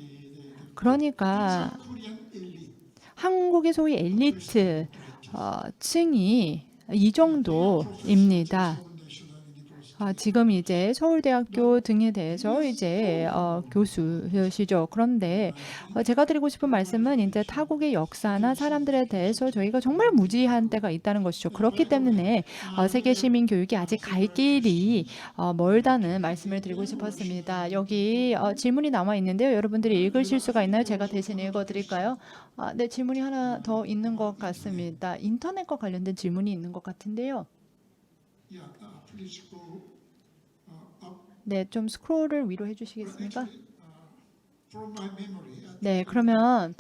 그러니까 Korean elite. 한국의 소위 엘리트 층이 이 정도입니다. 지금 이제 서울대학교 등에 대해서 이제 교수시죠. 그런데 제가 드리고 싶은 말씀은 이제 타국의 역사나 사람들에 대해서 저희가 정말 무지한 때가 있다는 것이죠. 그렇기 때문에 세계 시민 교육이 아직 갈 길이 멀다는 말씀을 드리고 싶었습니다. 여기 질문이 남아 있는데요. 여러분들이 읽으실 수가 있나요? 제가 대신 읽어드릴까요? 네, 질문이 하나 더 있는 것 같습니다. 인터넷과 관련된 질문이 있는 것 같은데요. Yeah, please go up. 네, 좀 스크롤을 위로 해주시겠습니까? From my memory, 네, 그러면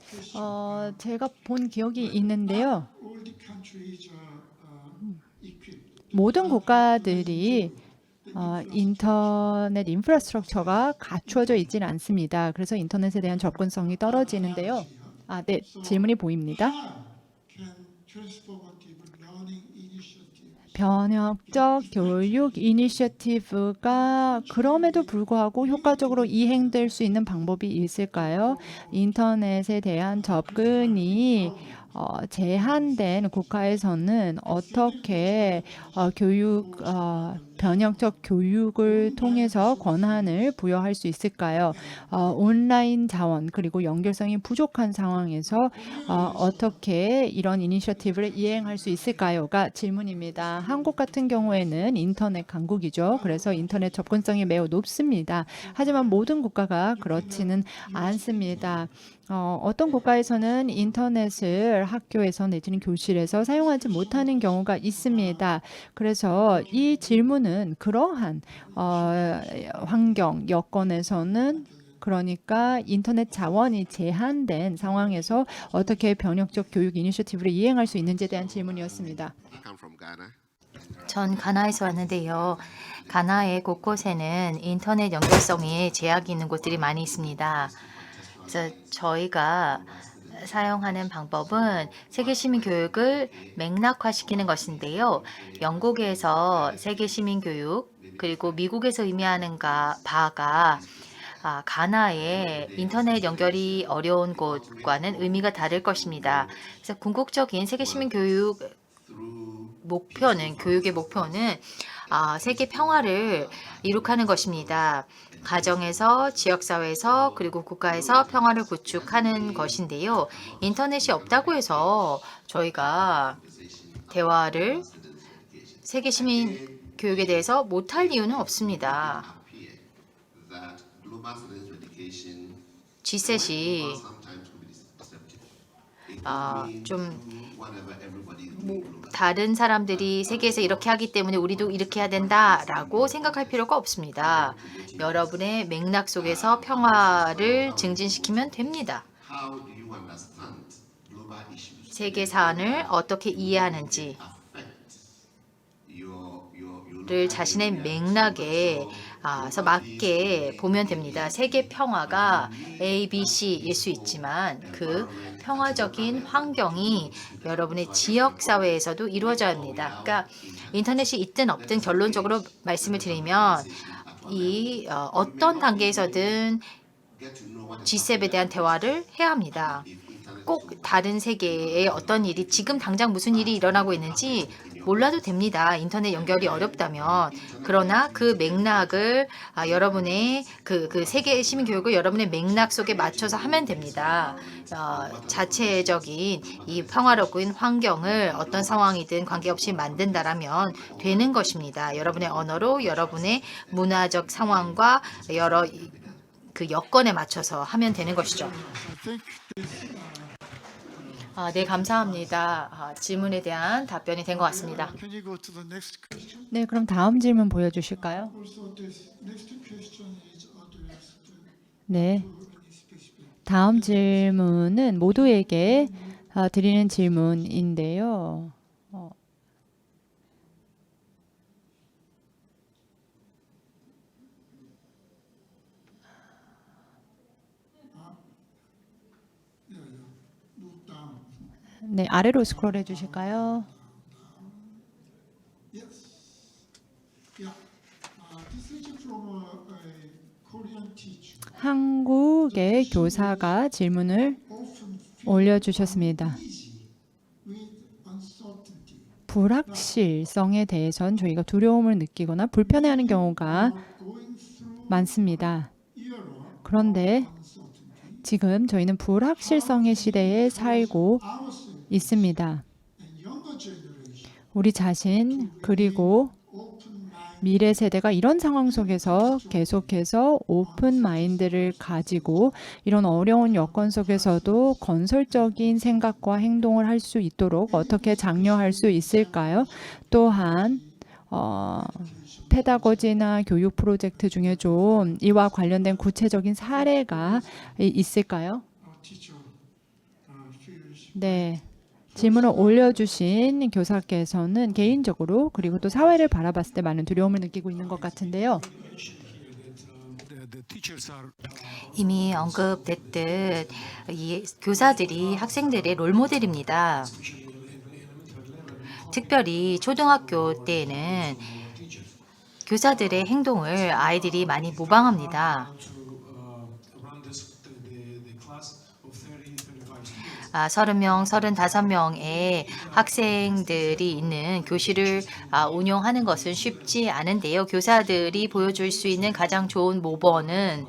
제가 본 기억이 있는데요. all the countries are equipped. 모든 국가들이 인터넷 인프라스트럭처가 갖추어져 있지는 않습니다. 그래서 인터넷에 대한 접근성이 떨어지는데요. 네, 질문이 보입니다. Can transformative learning initiative 변혁적 교육 이니셔티브가 그럼에도 불구하고 효과적으로 이행될 수 있는 방법이 있을까요? 인터넷에 대한 접근이 제한된 국가에서는 어떻게 변혁적 교육을 통해서 권한을 부여할 수 있을까요? 온라인 자원 그리고 연결성이 부족한 상황에서 어떻게 이런 이니셔티브를 이행할 수 있을까요?가 질문입니다. 한국 같은 경우에는 인터넷 강국이죠. 그래서 인터넷 접근성이 매우 높습니다. 하지만 모든 국가가 그렇지는 않습니다. 어떤 국가에서는 인터넷을 학교에서 내지는 교실에서 사용하지 못하는 경우가 있습니다. 그래서 이 질문은 그러한 환경, 여건에서는 그러니까 인터넷 자원이 제한된 상황에서 어떻게 변혁적 교육 이니셔티브를 이행할 수 있는지에 대한 질문이었습니다. I come from Ghana. 전 가나에서 왔는데요. 가나의 곳곳에는 인터넷 연결성에 제약이 있는 곳들이 많이 있습니다. 그래서 저희가 사용하는 방법은 세계 시민 교육을 맥락화시키는 것인데요. 영국에서 세계 시민 교육 그리고 미국에서 의미하는 바가 가나의 인터넷 연결이 어려운 곳과는 의미가 다를 것입니다. 그래서 궁극적인 세계 시민 교육 교육의 목표는 세계 평화를 이룩하는 것입니다. 가정에서, 지역사회에서, 그리고 국가에서 평화를 구축하는 것인데요. 인터넷이 없다고 해서 저희가 대화를 세계 시민 교육에 대해서 못할 이유는 없습니다. That global citizen education G셋이 sometimes could be deceptive. It can 좀 mean whatever everybody is doing globally. 다른 사람들이 세계에서 이렇게 하기 때문에 우리도 이렇게 해야 된다라고 생각할 필요가 없습니다. 여러분의 맥락 속에서 평화를 증진시키면 됩니다. How do you understand global issues 세계 사안을 어떻게 이해하는지 affect your 를 자신의 맥락에서 맞게 보면 됩니다. 세계 평화가 A, B, C일 수 있지만 그 평화적인 환경이 여러분의 지역 사회에서도 이루어져야 합니다. 그러니까 인터넷이 있든 없든 결론적으로 말씀을 드리면 어떤 단계에서든 G7에 대한 대화를 해야 합니다. 꼭 다른 세계에 어떤 일이 지금 당장 무슨 일이 일어나고 있는지 몰라도 됩니다. 인터넷 연결이 어렵다면. 그러나 그 맥락을 여러분의 그 세계 시민 교육을 여러분의 맥락 속에 맞춰서 하면 됩니다. 자체적인 이 평화로운 환경을 어떤 상황이든 관계없이 만든다라면 되는 것입니다. 여러분의 언어로 여러분의 문화적 상황과 여러 그 여건에 맞춰서 하면 되는 것이죠. I think this 네, 감사합니다. 질문에 대한 답변이 된 것 같습니다. can you go to the next question? 네, 그럼 다음 질문 보여주실까요? Also, this next question is addressed 네, to any specific. 다음 질문은 모두에게 드리는 질문인데요. Move down. 네, 아래로 스크롤해 주실까요? Yes. Yeah. This is from a Korean teacher. 한국의 교사가 질문을 Often 올려주셨습니다. easy with uncertainty. 불확실성에 대해선 저희가 두려움을 느끼거나 불편해하는 경우가 Going through 많습니다. era 그런데 uncertainty. 지금 저희는 불확실성의 시대에 살고 Ourselves 있습니다. and younger generation 우리 자신 그리고 open mind. 미래 세대가 이런 상황 속에서 계속해서 오픈 마인드를 가지고 이런 어려운 여건 속에서도 건설적인 생각과 행동을 할 수 있도록 어떻게 장려할 수 있을까요? 또한 페다고지나 교육 프로젝트 중에 좀 이와 관련된 구체적인 사례가 있을까요? Our teacher feels 네. 질문을 올려주신 교사께서는 개인적으로 그리고 또 사회를 바라봤을 때 많은 두려움을 느끼고 있는 것 같은데요. the teachers are 이미 언급됐듯 이 교사들이 학생들의 롤모델입니다. 특별히 초등학교 때에는 교사들의 행동을 아이들이 많이 모방합니다. run the class of 35 students. 30명, 35명의 학생들이 있는 교실을 운영하는 것은 쉽지 않은데요. 교사들이 보여줄 수 있는 가장 좋은 모범은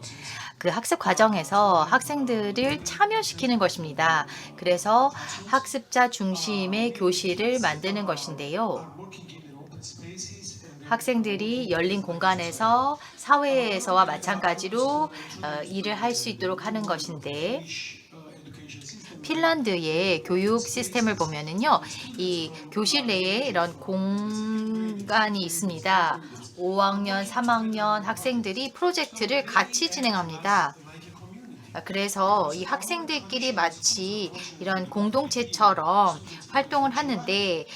그 학습 과정에서 학생들을 참여시키는 것입니다. 그래서 학습자 중심의 교실을 만드는 것인데요. 학생들이 열린 공간에서 사회에서와 마찬가지로 일을 할 수 있도록 하는 것인데 핀란드의 교육 시스템을 보면은요, 이 교실 내에 이런 공간이 있습니다. 5학년, 3학년 학생들이 프로젝트를 같이 진행합니다. 그래서 이 학생들끼리 마치 이런 공동체처럼 활동을 하는데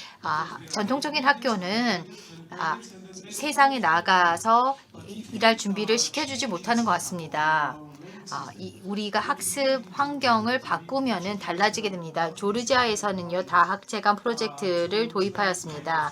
전통적인 학교는 세상에 나가서 일할 준비를 시켜주지 못하는 것 같습니다. 우리가 학습 환경을 바꾸면은 달라지게 됩니다. 조르지아에서는요, 다학제간 프로젝트를 도입하였습니다.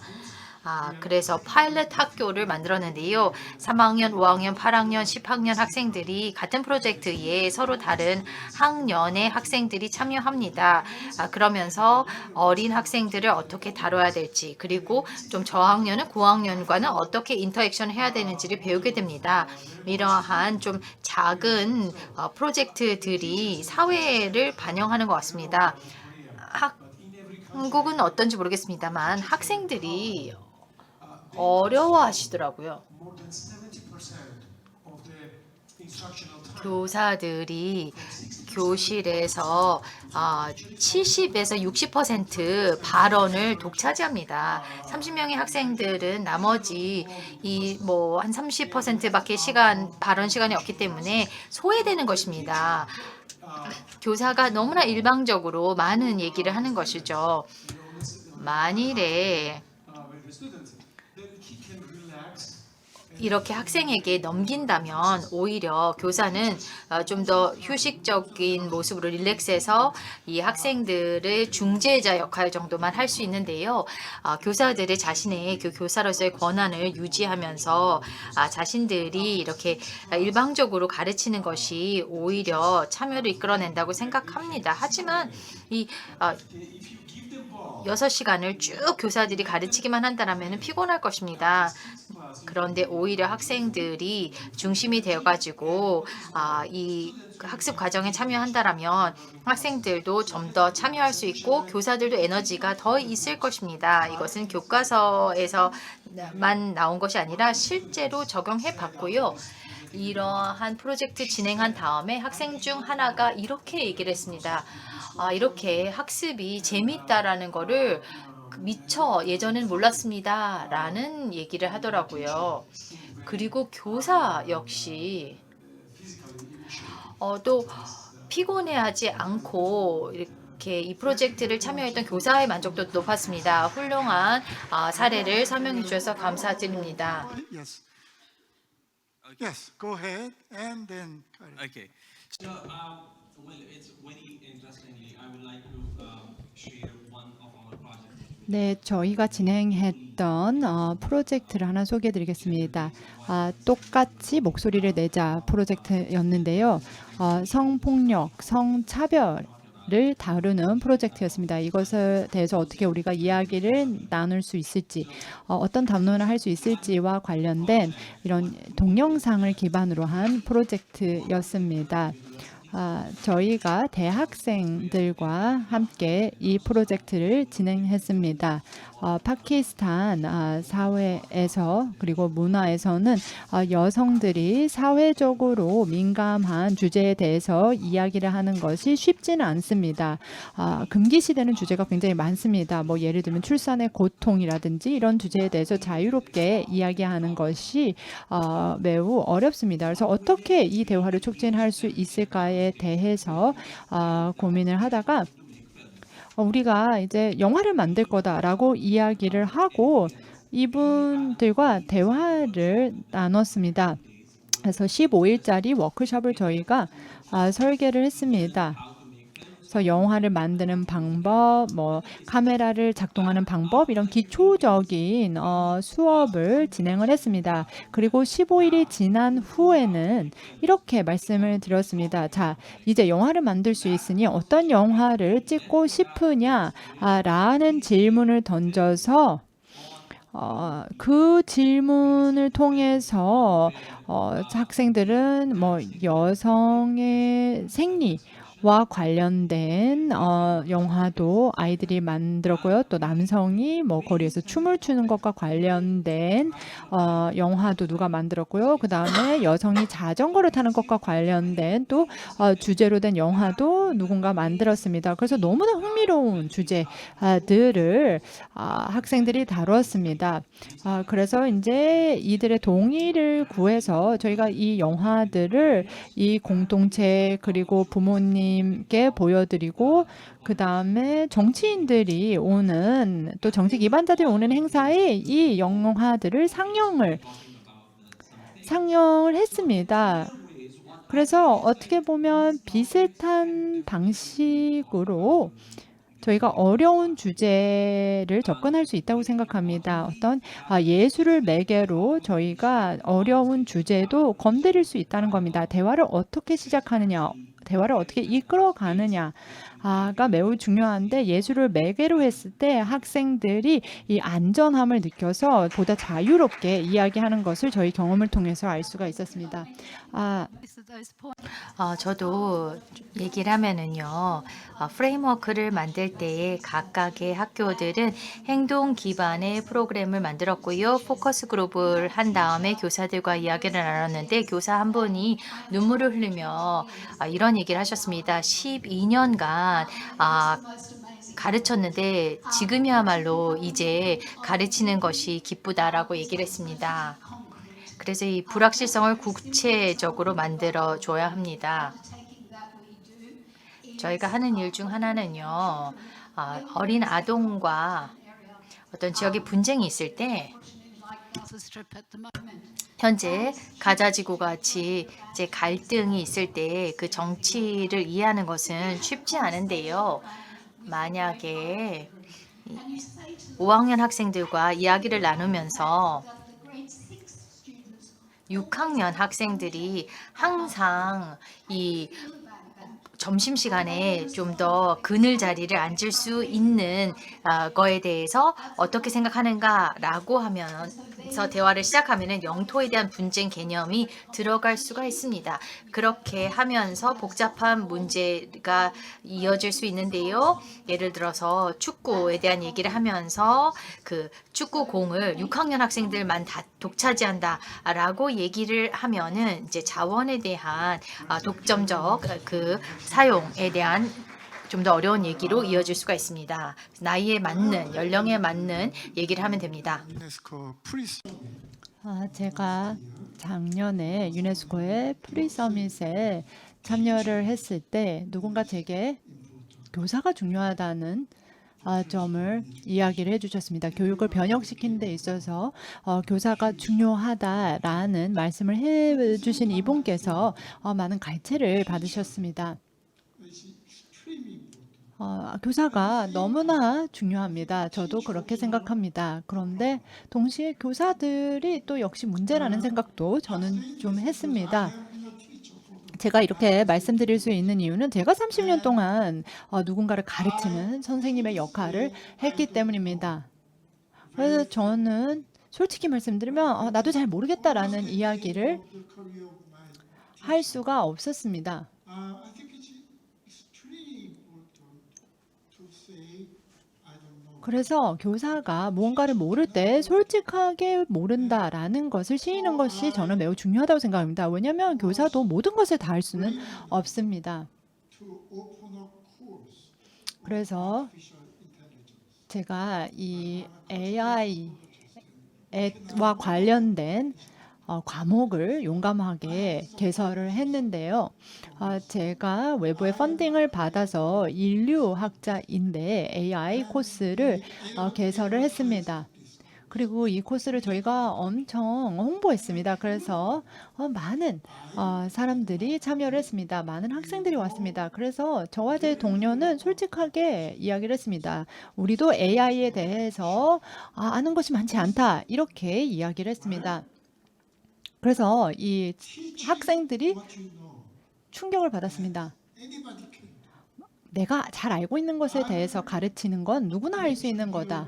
그래서 파일럿 학교를 만들었는데요. 3학년, 5학년, 8학년, 10학년 학생들이 같은 프로젝트에 서로 다른 학년의 학생들이 참여합니다. 그러면서 어린 학생들을 어떻게 다뤄야 될지, 그리고 좀 저학년은 고학년과는 어떻게 인터액션을 해야 되는지를 배우게 됩니다. 이러한 좀 작은 프로젝트들이 사회를 반영하는 것 같습니다. 한국은 어떤지 모르겠습니다만 학생들이 어려워하시더라고요. More than 70% of the instructional time 교사들이 교실에서 70에서 60% 발언을 독차지합니다. 30명의 학생들은 나머지 한 30%밖에 발언 시간이 없기 때문에 소외되는 것입니다. 교사가 너무나 일방적으로 많은 얘기를 하는 것이죠. 만일에 with the students, then he can relax 이렇게 학생에게 넘긴다면 오히려 교사는 좀 더 휴식적인 모습으로 릴렉스해서 이 학생들의 중재자 역할 정도만 할 수 있는데요. 교사들의 자신의 그 교사로서의 권한을 유지하면서 자신들이 이렇게 일방적으로 가르치는 것이 오히려 참여를 이끌어낸다고 생각합니다. 하지만 이 6시간을 쭉 교사들이 가르치기만 한다면 피곤할 것입니다. 그런데 오히려 학생들이 중심이 되어가지고 이 학습 과정에 참여한다라면 학생들도 좀 더 참여할 수 있고 교사들도 에너지가 더 있을 것입니다. 이것은 교과서에서만 나온 것이 아니라 실제로 적용해 봤고요. 이러한 프로젝트 진행한 다음에 학생 중 하나가 이렇게 얘기를 했습니다. 이렇게 학습이 재밌다라는 거를 미처 예전엔 몰랐습니다. 라는 얘기를 하더라고요. 그리고 교사 역시 또 피곤해하지 않고 이렇게 이 프로젝트를 참여했던 교사의 만족도도 높았습니다. 훌륭한 사례를 설명해 주셔서 감사드립니다. Yes. Yes, go ahead and then. Okay. So, well, it's very interestingly, I would like to share one of our projects. 네, 저희가 진행했던 프로젝트를 하나 소개해드리겠습니다. 똑같이 목소리를 내자 프로젝트였는데요. 성폭력, 성차별을 다루는 프로젝트였습니다. 이것에 대해서 어떻게 우리가 이야기를 나눌 수 있을지, 어떤 담론을 할 수 있을지와 관련된 이런 동영상을 기반으로 한 프로젝트였습니다. 저희가 대학생들과 함께 이 프로젝트를 진행했습니다. 파키스탄 사회에서 그리고 문화에서는 여성들이 사회적으로 민감한 주제에 대해서 이야기를 하는 것이 쉽지는 않습니다. 금기시되는 주제가 굉장히 많습니다. 뭐 예를 들면 출산의 고통이라든지 이런 주제에 대해서 자유롭게 이야기하는 것이 매우 어렵습니다. 그래서 어떻게 이 대화를 촉진할 수 있을까에 대해서 고민을 하다가 우리가 이제 영화를 만들 거다라고 이야기를 하고 이분들과 대화를 나눴습니다. 그래서 15일짜리 워크숍을 저희가 설계를 했습니다. 그래서 영화를 만드는 방법, 뭐 카메라를 작동하는 방법 이런 기초적인 수업을 진행을 했습니다. 그리고 15일이 지난 후에는 이렇게 말씀을 드렸습니다. 자, 이제 영화를 만들 수 있으니 어떤 영화를 찍고 싶으냐라는 질문을 던져서 그 질문을 통해서 학생들은 뭐 여성의 생리 와 관련된 영화도 아이들이 만들었고요. 또 남성이 뭐 거리에서 춤을 추는 것과 관련된 영화도 누가 만들었고요. 그 다음에 여성이 자전거를 타는 것과 관련된 또 주제로 된 영화도 누군가 만들었습니다. 그래서 너무나 흥미로운 주제들을 학생들이 다루었습니다. 그래서 이제 이들의 동의를 구해서 저희가 이 영화들을 이 공동체 그리고 부모님 께 보여드리고 그 다음에 정치인들이 오는 또 정치 기반자들이 오는 행사에 이 영화들을 상영을 했습니다. 그래서 어떻게 보면 비슷한 방식으로 저희가 어려운 주제를 접근할 수 있다고 생각합니다. 어떤 예술을 매개로 저희가 어려운 주제도 건드릴 수 있다는 겁니다. 대화를 어떻게 시작하느냐, 대화를 어떻게 이끌어가느냐가 매우 중요한데 예술을 매개로 했을 때 학생들이 이 안전함을 느껴서 보다 자유롭게 이야기하는 것을 저희 경험을 통해서 알 수가 있었습니다. 저도 얘기를 하면은요, 프레임워크를 만들 때에 각각의 학교들은 행동 기반의 프로그램을 만들었고요. 포커스 그룹을 한 다음에 교사들과 이야기를 나눴는데 교사 한 분이 눈물을 흘리며 이런 얘기를 하셨습니다. 12년간 가르쳤는데 지금이야말로 이제 가르치는 것이 기쁘다라고 얘기를 했습니다. 그래서 이 불확실성을 구체적으로 만들어 줘야 합니다. 저희가 하는 일 중 하나는요, 어린 아동과 어떤 지역의 분쟁이 있을 때 현재 가자지구 같이 이제 갈등이 있을 때 그 정치를 이해하는 것은 쉽지 않은데요. 만약에 5학년 학생들과 이야기를 나누면서 that the grade 6 students 6학년 학생들이 항상 이 점심시간에 좀 더 그늘 자리를 앉을 수 있는 거에 대해서 어떻게 생각하는가라고 하면서 대화를 시작하면은 영토에 대한 분쟁 개념이 들어갈 수가 있습니다. 그렇게 하면서 복잡한 문제가 이어질 수 있는데요. 예를 들어서 축구에 대한 얘기를 하면서 그 축구 공을 6학년 학생들만 다 독차지한다라고 얘기를 하면은 이제 자원에 대한 독점적 그 사용에 대한 좀 더 어려운 얘기로 이어질 수가 있습니다. 나이에 맞는, 연령에 맞는 얘기를 하면 됩니다. 유네스코 프리스 제가 작년에 유네스코의 프리서밋에 참여를 했을 때 누군가 제게 교사가 중요하다는 점을 이야기를 해주셨습니다. 교육을 변혁시키는 데 있어서 교사가 중요하다라는 말씀을 해주신 이분께서 많은 갈채를 받으셨습니다. 교사가 너무나 중요합니다. 저도 그렇게 생각합니다. 그런데 동시에 교사들이 또 역시 문제라는 생각도 저는 좀 했습니다. 제가 이렇게 말씀드릴 수 있는 이유는 제가 30년 동안 누군가를 가르치는 선생님의 역할을 했기 때문입니다. 그래서 저는 솔직히 말씀드리면 나도 잘 모르겠다라는 이야기를 할 수가 없었습니다. I think it's extremely important to say I don't know. 그래서 교사가 무언가를 모를 때 솔직하게 모른다라는 것을 시인하는 것이 저는 매우 중요하다고 생각합니다. 왜냐하면 교사도 모든 것을 다 할 수는 없습니다. To open a course 그래서 artificial intelligence. 제가 이 AI와 관련된 과목을 용감하게 개설을 했는데요. 제가 외부의 펀딩을 받아서 인류학자인데 AI 코스를 개설을 했습니다. 그리고 이 코스를 저희가 엄청 홍보했습니다. 그래서 많은 사람들이 참여를 했습니다. 많은 학생들이 왔습니다. 그래서 저와 제 동료는 솔직하게 이야기를 했습니다. 우리도 AI에 대해서 아는 것이 많지 않다. 이렇게 이야기를 했습니다. 그래서 이 학생들이 What you know, 충격을 받았습니다. anybody can 내가 잘 알고 있는 것에 대해서 가르치는 건 누구나 할 수 있는 거다.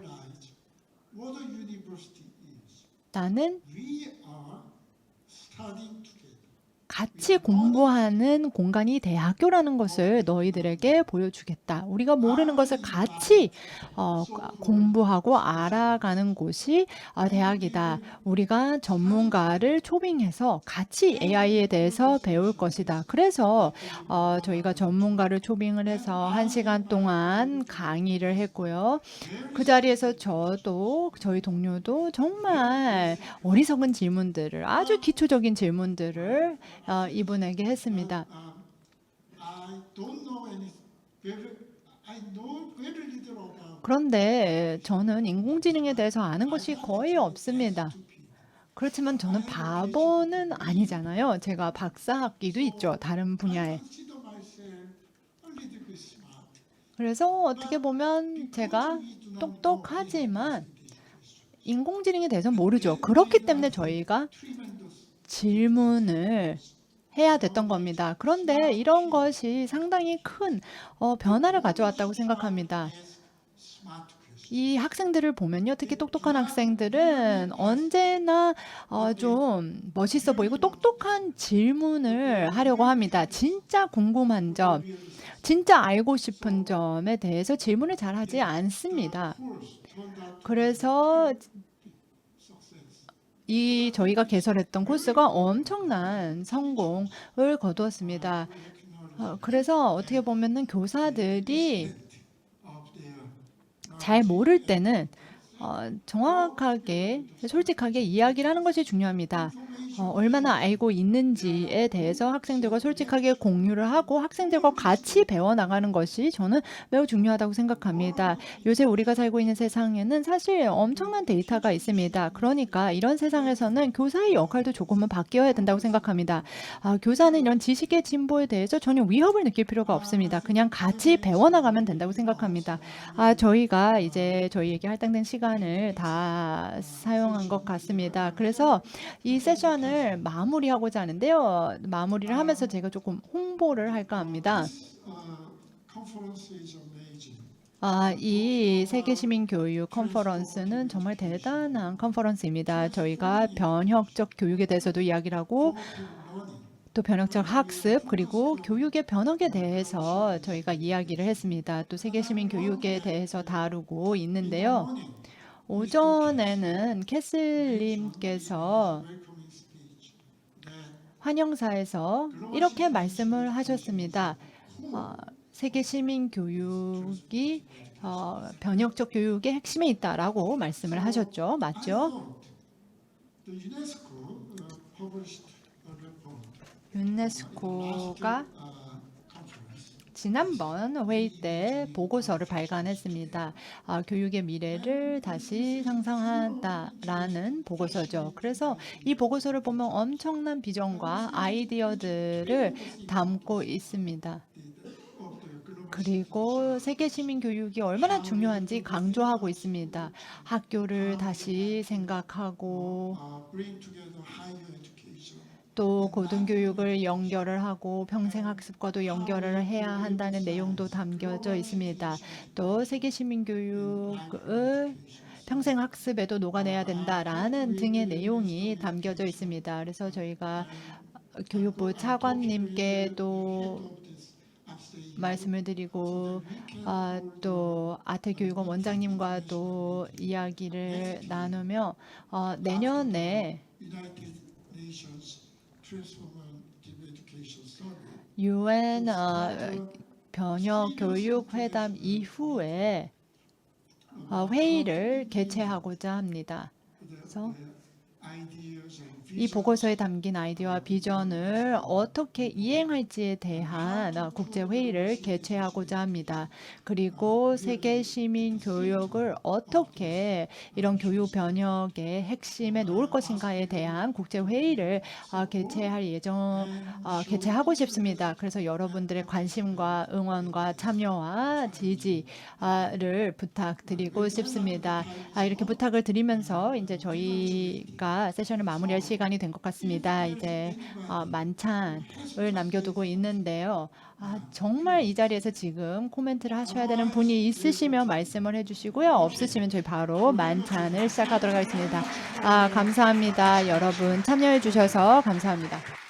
realize what a university is. 나는 We are studying together. 같이 공부하는 공간이 대학교라는 것을 너희들에게 보여주겠다. 우리가 모르는 것을 같이 공부하고 알아가는 곳이 대학이다. 우리가 전문가를 초빙해서 같이 AI에 대해서 배울 것이다. 그래서 저희가 전문가를 초빙을 해서 1시간 동안 강의를 했고요. 그 자리에서 저도 저희 동료도 정말 어리석은 질문들을 아주 기초적인 질문들을 이분에게 했습니다. I don't know any. I know very little about. 그런데 저는 인공지능에 대해서 아는 것이 거의 없습니다. 그렇지만 저는 바보는 아니잖아요. 제가 박사학위도 있죠. 다른 분야에. Consider myself a little bit smart. 그래서 어떻게 보면 제가 똑똑하지만 인공지능에 대해서 모르죠. 그렇기 때문에 저희가 질문을 해야 됐던 겁니다. 그런데 이런 것이 상당히 큰 변화를 가져왔다고 생각합니다. Smart question. 이 학생들을 보면요. 특히 똑똑한 학생들은 언제나 좀 멋있어 보이고 똑똑한 질문을 하려고 합니다. 진짜 궁금한 점, 진짜 알고 싶은 점에 대해서 질문을 잘 하지 않습니다. Course turned out 그래서 success. 이 저희가 개설했던 코스가 엄청난 성공을 거두었습니다. 그래서 어떻게 보면은 교사들이 Of their 잘 모를 때는 정확하게 솔직하게 이야기를 하는 것이 중요합니다. 얼마나 알고 있는지에 대해서 학생들과 솔직하게 공유를 하고 학생들과 같이 배워나가는 것이 저는 매우 중요하다고 생각합니다. 요새 우리가 살고 있는 세상에는 사실 엄청난 데이터가 있습니다. 그러니까 이런 세상에서는 교사의 역할도 조금은 바뀌어야 된다고 생각합니다. 교사는 이런 지식의 진보에 대해서 전혀 위협을 느낄 필요가 없습니다. 그냥 같이 배워나가면 된다고 생각합니다. 저희가 이제 저희에게 할당된 시간을 다 사용한 것 같습니다. 그래서 이 세션을 마무리하고자 하는데요. 마무리를 하면서 제가 조금 홍보를 할까 합니다. Conference is amazing. 이 세계시민교육 컨퍼런스는 정말 대단한 컨퍼런스입니다. 저희가 변혁적 교육에 대해서도 이야기를 하고 또 변혁적 학습 그리고 교육의 변혁에 대해서 저희가 이야기를 했습니다. 또 세계시민교육에 대해서 다루고 있는데요. 오전에는 캐슬님께서 Welcoming speech that 환영사에서 이렇게 말씀을 하셨습니다. 세계 시민 교육이 변혁적 교육의 핵심에 있다라고 말씀을 하셨죠. 맞죠? the UNESCO published a report 유네스코가 conference. 지난번 회의 때 보고서를 발간했습니다. 교육의 미래를 다시 상상한다라는 보고서죠. 그래서 이 보고서를 보면 엄청난 비전과 아이디어들을 담고 있습니다. 그리고 세계 시민 교육이 얼마나 중요한지 강조하고 있습니다. 학교를 다시 생각하고 Bring together higher education. 또 고등교육을 연결을 하고 평생학습과도 연결을 해야 한다는 내용도 담겨져 있습니다. 또 세계 시민 교육을 평생학습에도 녹아내야 된다라는 등의 내용이 담겨져 있습니다. 그래서 저희가 교육부 차관님께도 말씀을 드리고 또 아태교육원 원장님과도 이야기를 나누며 내년에 United Nations Transformative Education Summit. UN 변혁 교육 회담 이후에 회의를 개최하고자 합니다. 그래서 Ideas and 이 보고서에 담긴 아이디어와 비전을 어떻게 이행할지에 대한 국제회의를 개최하고자 합니다. 그리고 세계 시민 교육을 어떻게 이런 교육 변혁의 핵심에 놓을 것인가에 대한 국제회의를 개최하고 싶습니다. 그래서 여러분들의 관심과 응원과 참여와 지지를 부탁드리고 싶습니다. 이렇게 부탁을 드리면서 이제 저희가 세션을 마무리할 시간이 된 것 같습니다. 이제 만찬을 남겨두고 있는데요. 정말 이 자리에서 지금 코멘트를 하셔야 되는 분이 있으시면 말씀을 해주시고요. 없으시면 저희 바로 만찬을 시작하도록 하겠습니다. 감사합니다. 여러분 참여해 주셔서 감사합니다.